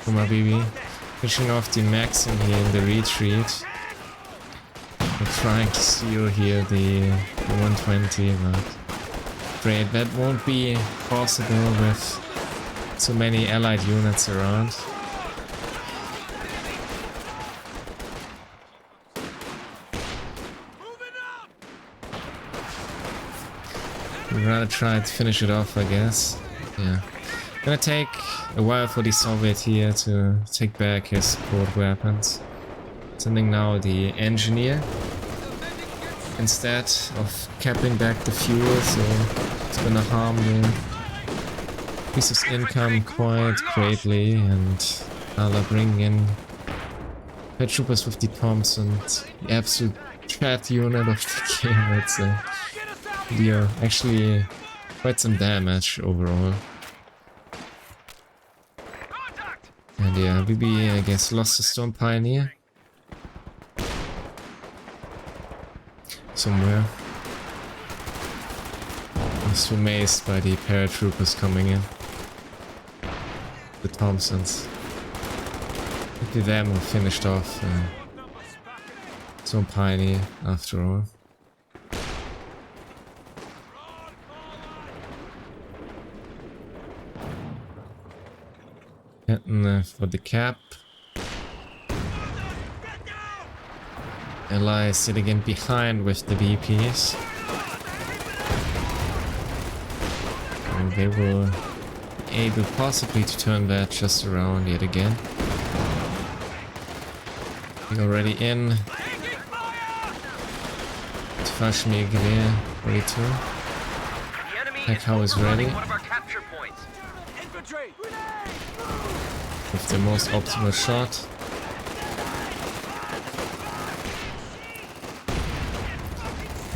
from Habibi. Pushing off the Maxim here in the retreat. We're trying to steal here the 120, but afraid that won't be possible with so many allied units around. We'd rather try to finish it off, I guess. Yeah. Gonna take a while for the Soviet here to take back his support weapons. Sending now the engineer instead of capping back the fuel, so it's gonna harm the piece of income quite greatly, and Tala bringing in paratroopers with the Thompson, the absolute chat unit of the game, I'd say. Yeah, actually quite some damage overall. And yeah, Habibi, I guess, lost the Storm Pioneer. Somewhere. I was amazed by the paratroopers coming in. The Thompsons. Luckily them who finished off Storm Pioneer after all. Getting for the cap. Ally sitting in behind with the VPs. And they will be able possibly to turn that just around yet again. We're already in. Tfashmi Gewehr ready to. Packhow is ready. With the most optimal shot.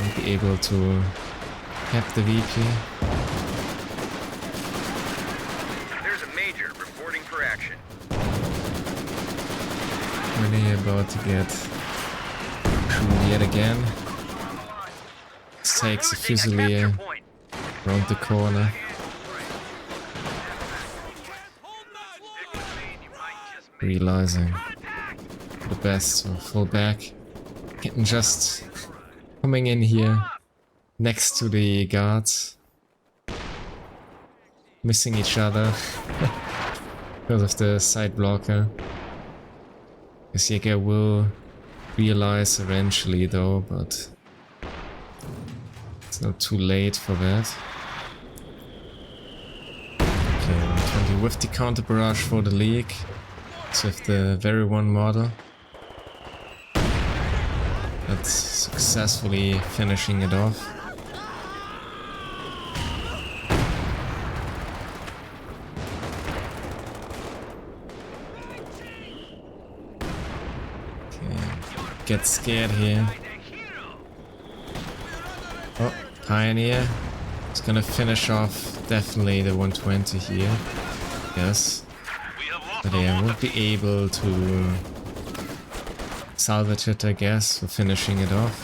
Won't be able to cap the VP. There's a major reporting for action. Really about to get through yet again. This takes a Fusilier around the corner. Realizing the best, so full back. Getting just coming in here next to the guards. Missing each other because of the side blocker. Guess Jaeger will realize eventually though, but it's not too late for that. Okay, 120 with the counter barrage for the league. So with the very one model. That's successfully finishing it off. Okay, get scared here. Oh, Pioneer. It's gonna finish off definitely the 120 here. Yes. But yeah, won't be able to salvage it, I guess, for finishing it off.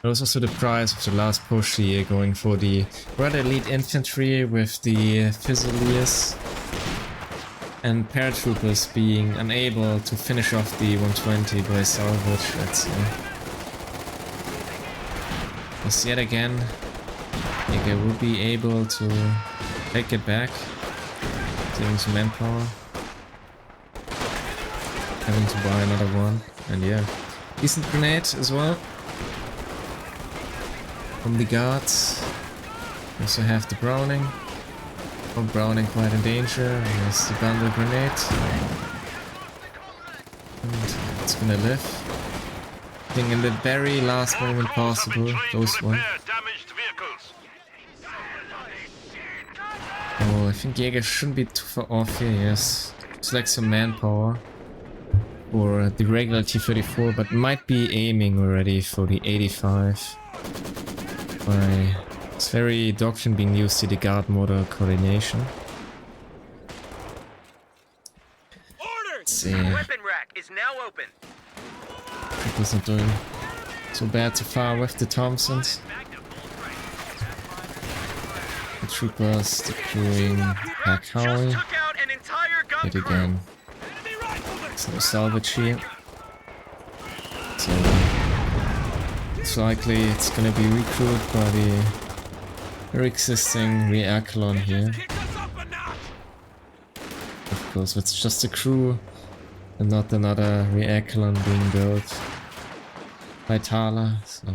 That was also the price of the last push here, going for the rather elite infantry with the Fusiliers and paratroopers being unable to finish off the 120 by salvage, let's say. As yet again, Jaeger will be able to take it back. Saving some manpower. Having to buy another one. And yeah. Decent grenade as well. From the guards. Also have the Browning. Oh, Browning quite in danger. There's the bundle grenade. And it's gonna live. I think in the very last moment possible, close one. Oh, I think Jaeger shouldn't be too far off here, yes. Select some manpower. Or the regular T-34, but might be aiming already for the 85. By this very doctrine being used to the guard model coordination. Let's see. Weapon rack is now open. Troopers not doing so bad so far with the Thompsons. The troopers deploying Packhow. Yet again. There's no salvage here. So it's likely it's gonna be recruited by the existing rear echelon here. Of course, it's just a crew and not another rear echelon being built by Tala, so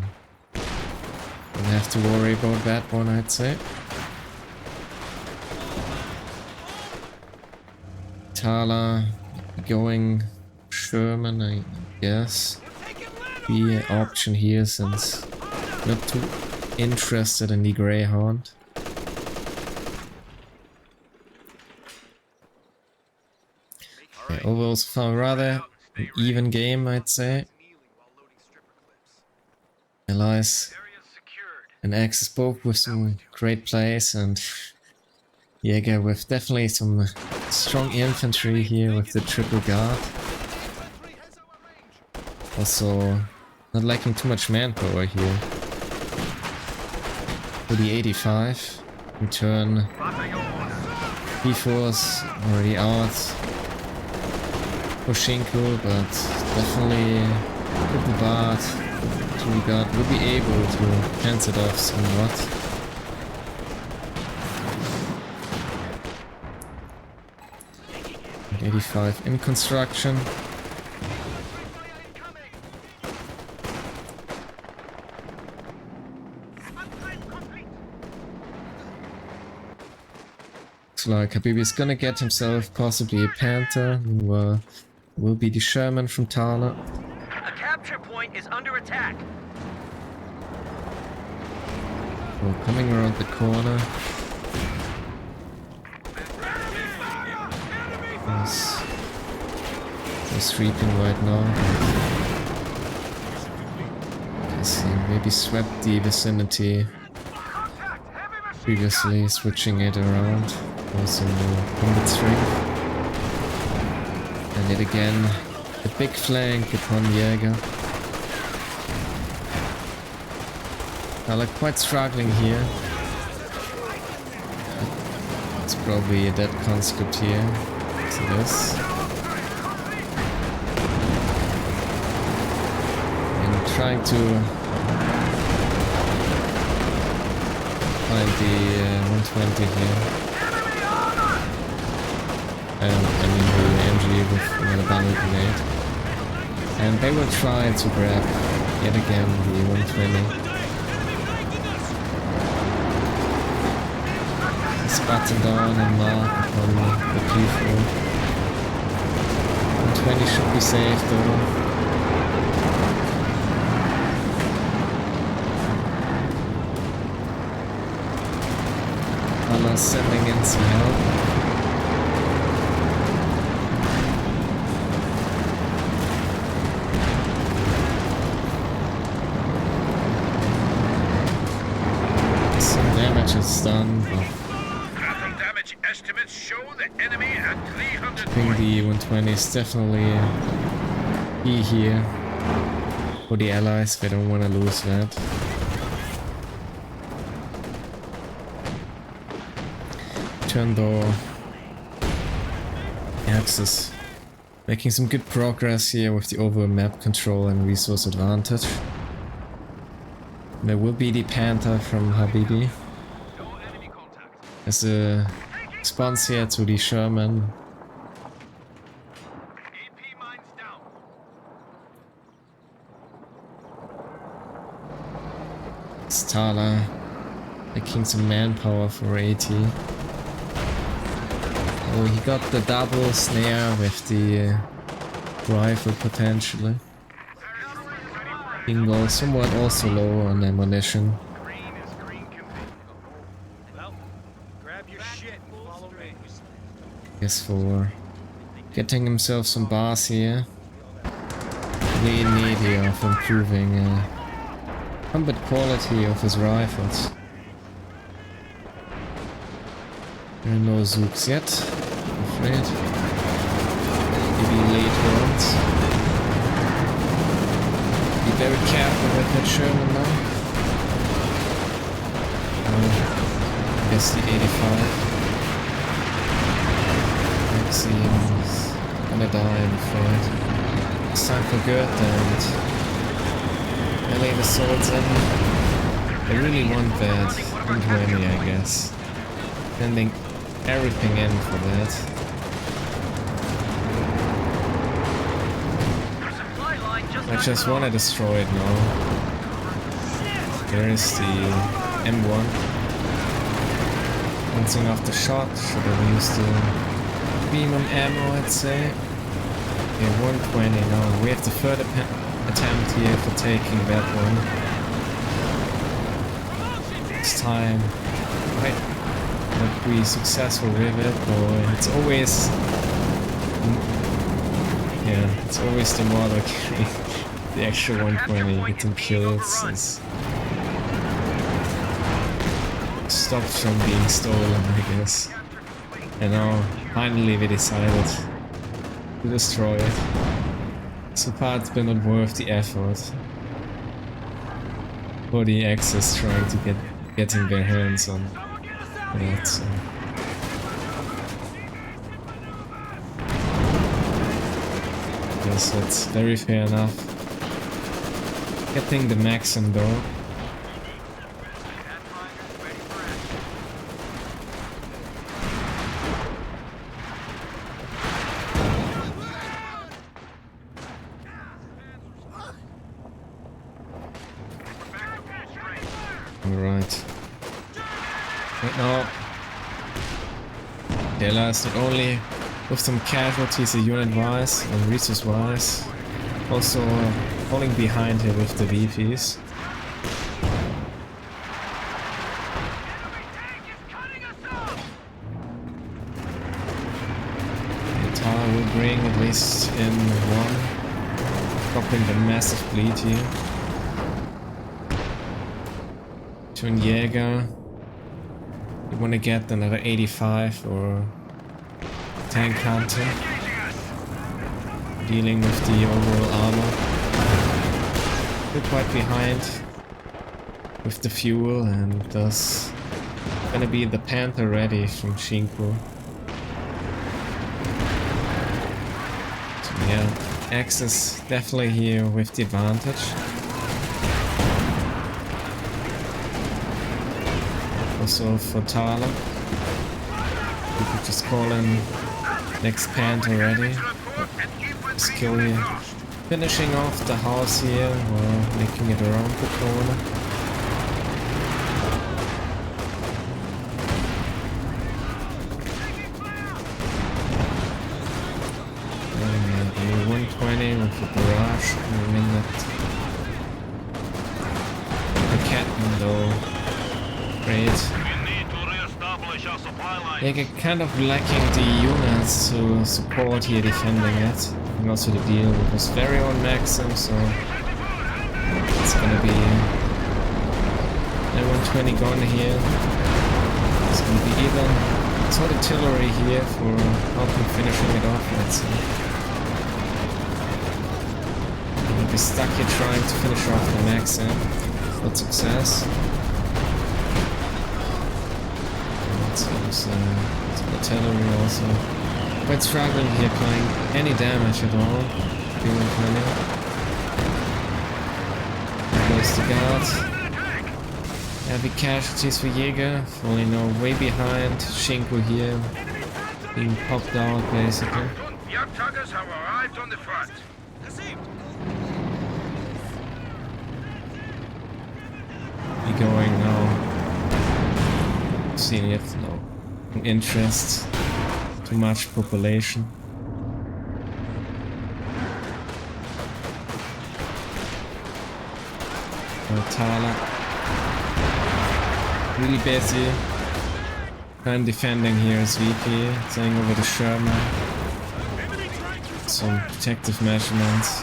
don't have to worry about that one, I'd say. Tala going Sherman, I guess. Be an option here since not too interested in the Greyhound. Okay, overall so far rather an even game, I'd say. Allies and Axis both with some great plays, and Jaeger with definitely some strong infantry here with the triple guard. Also not lacking too much manpower here. For the 85, in turn B4's already out for Shinku, but definitely triple guard, triple guard will be able to fence it off somewhat. And 85 in construction. Looks like Habibi is gonna get himself possibly a Panther, who will be the Sherman from Tala. A capture point is under attack. So coming around the corner. They're sweeping right now. Guess he maybe swept the vicinity previously, switching it around. Also no combat strength. And yet again, a big flank upon Jaeger. Tala quite struggling here. It's probably a dead conscript here. So this. And trying to find the 120 here. I mean the MG with another bundle grenade. And they will try to grab yet again the 120. It's button down and mark upon the P4. 120 should be safe though. Tala sending in some help. Is done, but damage estimates show the enemy at 300 I think the 120 is definitely key here for the allies. They don't want to lose that. Turn door. Axis making some good progress here with the overall map control and resource advantage. There will be the Panther from Habibi as a response here to the Sherman. It's Tala taking some manpower for 80. Oh, he got the double snare with the rifle potentially. Bingo, somewhat also low on ammunition. Guess for getting himself some bars here. Really in need here of improving combat quality of his rifles. There are no Zooks yet, I'm afraid. Maybe late ones. Be very careful with that Sherman now. Guess the 85. Seems gonna die in the fight. It's time for good and melee the swords in. I really want that 120, I guess. Sending everything in for that. I just want to destroy it now. There is the M1. Bouncing off the shot, should have used the beam on ammo, I'd say. Okay, 120 now. We have the third attempt here for taking that one. This time, might not be successful with it, but it's always Yeah, it's always the mortar carry. The extra 120 getting kills is stopped from being stolen, I guess. And now, finally we decided to destroy it. So far it's been not worth the effort for the Axis trying to getting their hands on that. So. Yes, that's very fair enough. Getting the Maxim though. Alright. Right now, Tala is not only with some casualties unit-wise and resource-wise, also falling behind here with the VPs. Tala will bring at least in one, stopping the massive bleed here. Twin Jaeger, you want to get another 85 or tank hunter, dealing with the overall armor. We're quite behind with the fuel, and thus gonna be the Panther ready from Shinku. So yeah, Axis definitely here with the advantage. Also for Tala, we could just call in next Panther ready. Skill here. Finishing off the house here while making it around the corner. And the 120 with the barrage in a minute. The Captain though. Great. They get kind of lacking the units to support here defending it. And also the deal with his very own Maxim, so it's gonna be a 120 gun here. It's gonna be even sort of artillery here for helping finishing it off, let's see. We'll be stuck here trying to finish off the Maxim with success. Some artillery also. Quite struggling here applying any damage at all. Feeling plenty. There goes the guard. Heavy casualties for Jaeger. Falling now way behind. Shinku here. Being popped out basically. Jagdtuggers have arrived on the front. Be going now. Seeing it no interest, too much population. Tala really busy. I'm defending here as VP, staying over the Sherman. Some protective measurements.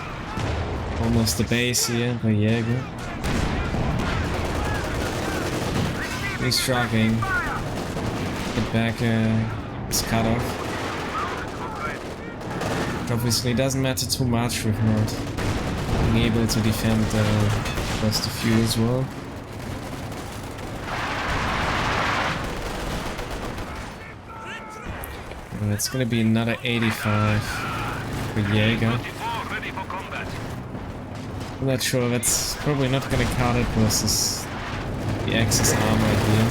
Almost the base here by Jaeger. He's struggling. Get back is cut off. Obviously doesn't matter too much with not being able to defend plus the fuel as well. And it's gonna be another 85 for Jaeger. I'm not sure, that's probably not gonna cut it versus the Axis armor here.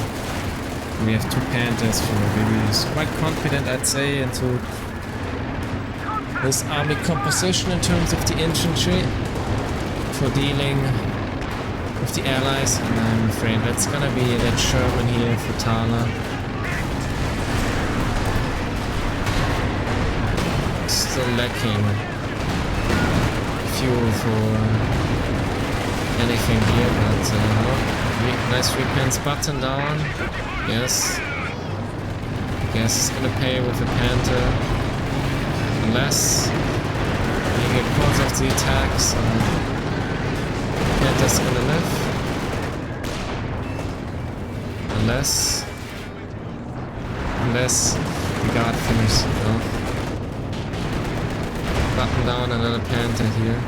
We have two Panthers from Habibi. He's quite confident, I'd say, into his army composition in terms of the infantry for dealing with the allies, and I'm afraid that's gonna be that Sherman here for Tala. Still lacking fuel for anything here, but nice repens button down. Yes. I guess it's gonna pay with a Panther. Unless because of the attack, so Panta's gonna live. Unless the guard finishes it off. Button down another Panther here.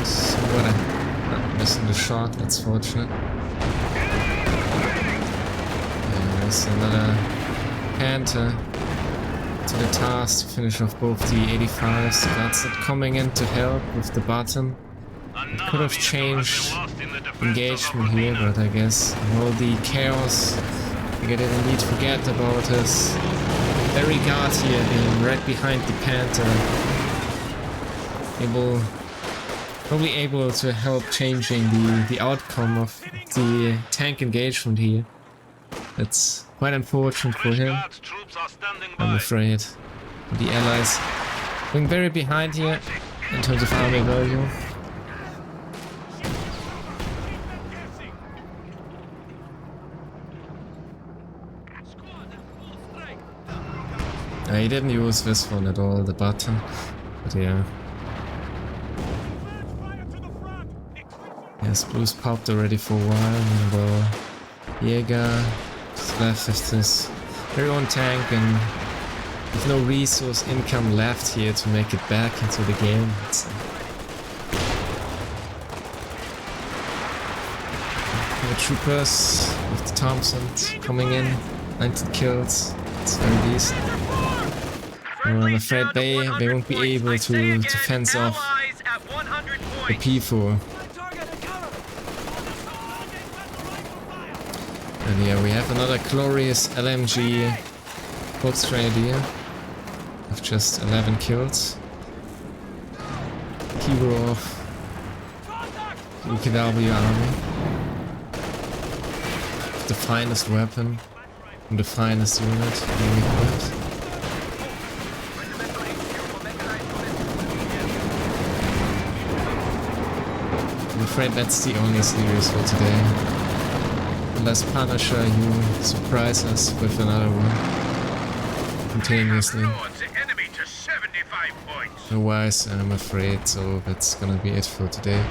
So what missing the shot, that's fortunate. And there's another Panther to the task to finish off both the 85s. That's it coming in to help with the button. It could have changed engagement here, but I guess all the chaos we didn't need to forget about his very guard here being right behind the Panther. Probably able to help changing the outcome of the tank engagement here. It's quite unfortunate for him, I'm afraid. The allies being very behind here in terms of army value. He didn't use this one at all, the button, but yeah. Yes, blues popped already for a while, and well, Jaeger just left with his very own tank and with no resource income left here to make it back into the game. The troopers with the Thompsons coming in, 19 kills, it's very decent. Well, I'm afraid they won't be able to fence off the P4. And yeah, we have another glorious LMG box here with just 11 kills. Hero of UKW army. The finest weapon and the finest unit being equipped. I'm afraid that's the only series for today. Unless Punisher, you surprise us with another one continuously. Otherwise, I'm afraid so that's gonna be it for today.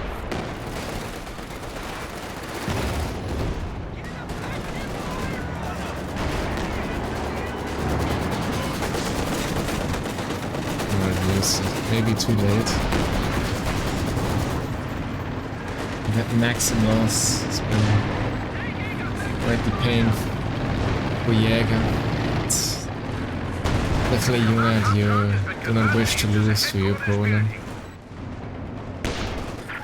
Maybe too late. That maximum loss has been quite the pain for Jaeger. It's definitely a unit you do not wish to lose to your opponent.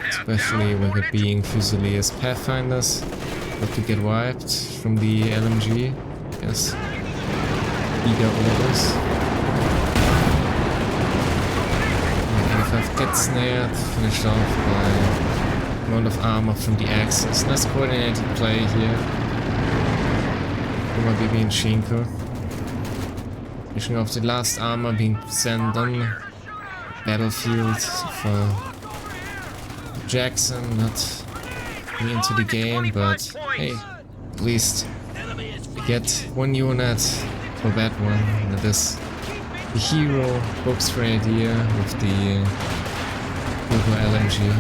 Especially with it being Fusiliers Pathfinders that could get wiped from the LMG. Yes. Eager orders. Get snared, finished off by amount of armor from the Axis. Nice coordinated play here. From Habibi and Shinku. Finishing off the last armor being sent on the battlefield for Jackson, not being into the game, but hey, at least we get one unit for that one, and it is the hero box right here with the LMG.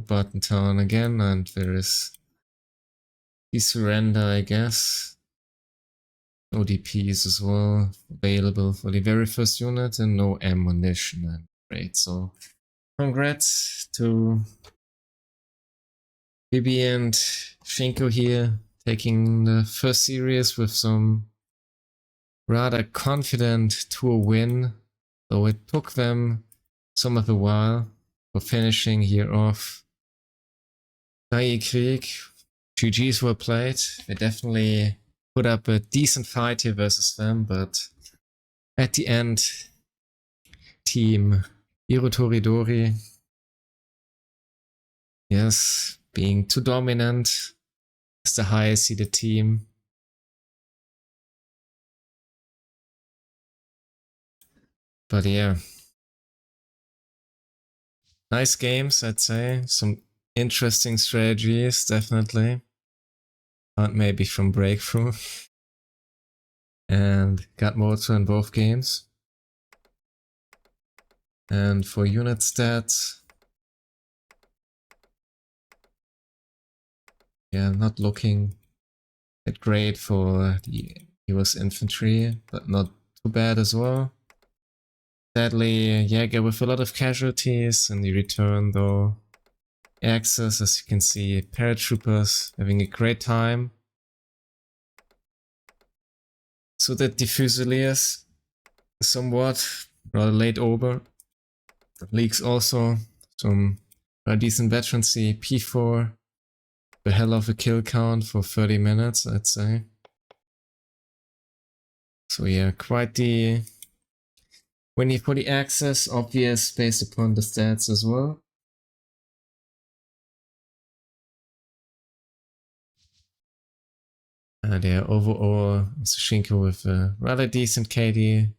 Button town again, and there is the surrender, I guess. ODPs as well available for the very first unit, and no ammunition. And great, so congrats to Habibi and Shinku here, taking the first series with some rather confident tour win, though it took them some of a while for finishing here off. Krieg, GGs were played. They definitely put up a decent fight here versus them, but at the end, team IROTORIDORI, yes, being too dominant as the highest seeded team. But yeah, nice games, I'd say. Some interesting strategies, definitely. But maybe from Breakthrough. and got mortar in both games. And for unit stats, yeah, not looking that great for the US infantry, but not too bad as well. Sadly, Jaeger with a lot of casualties in the return though. Axis, as you can see, paratroopers having a great time. So that the Fusiliers somewhat rather late over. Leaks also some decent veterancy. P4, the hell of a kill count for 30 minutes, I'd say. So yeah, quite the winning for the Axis, obvious based upon the stats as well. There overall, Shinku with a rather decent KD.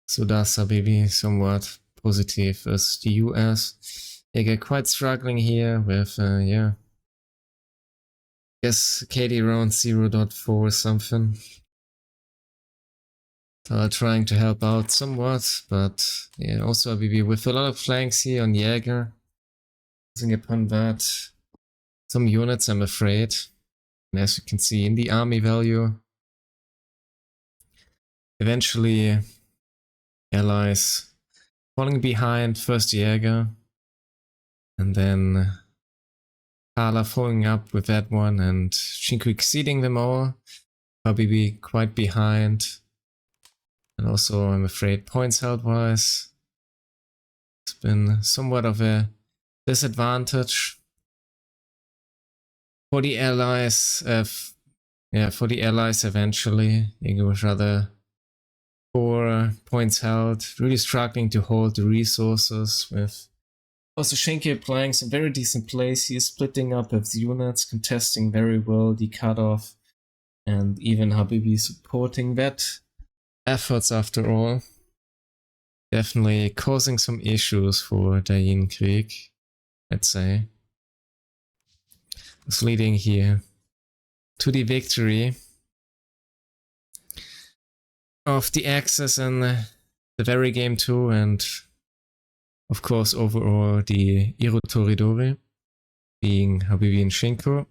So does Habibi somewhat positive as the US. They get quite struggling here with, yeah. Guess KD around 0.4 something. Tala trying to help out somewhat, but yeah, also Habibi with a lot of flanks here on Jaeger. Using upon that, some units I'm afraid. And as you can see in the army value, eventually allies falling behind first Jaeger, and then Tala following up with that one, and Shinku exceeding them all. Habibi quite behind, and also I'm afraid points held wise, it's been somewhat of a disadvantage for the allies. For the allies eventually, they was rather 4 points held, really struggling to hold the resources with also Shinku applying some very decent plays. He is splitting up his units, contesting very well the cutoff, and even Habibi supporting that efforts after all. Definitely causing some issues for Dayin Krieg, I'd say. It's leading here to the victory of the Axis in the very game 2, and of course overall the IROTORIDORI being Habibi and Shinku.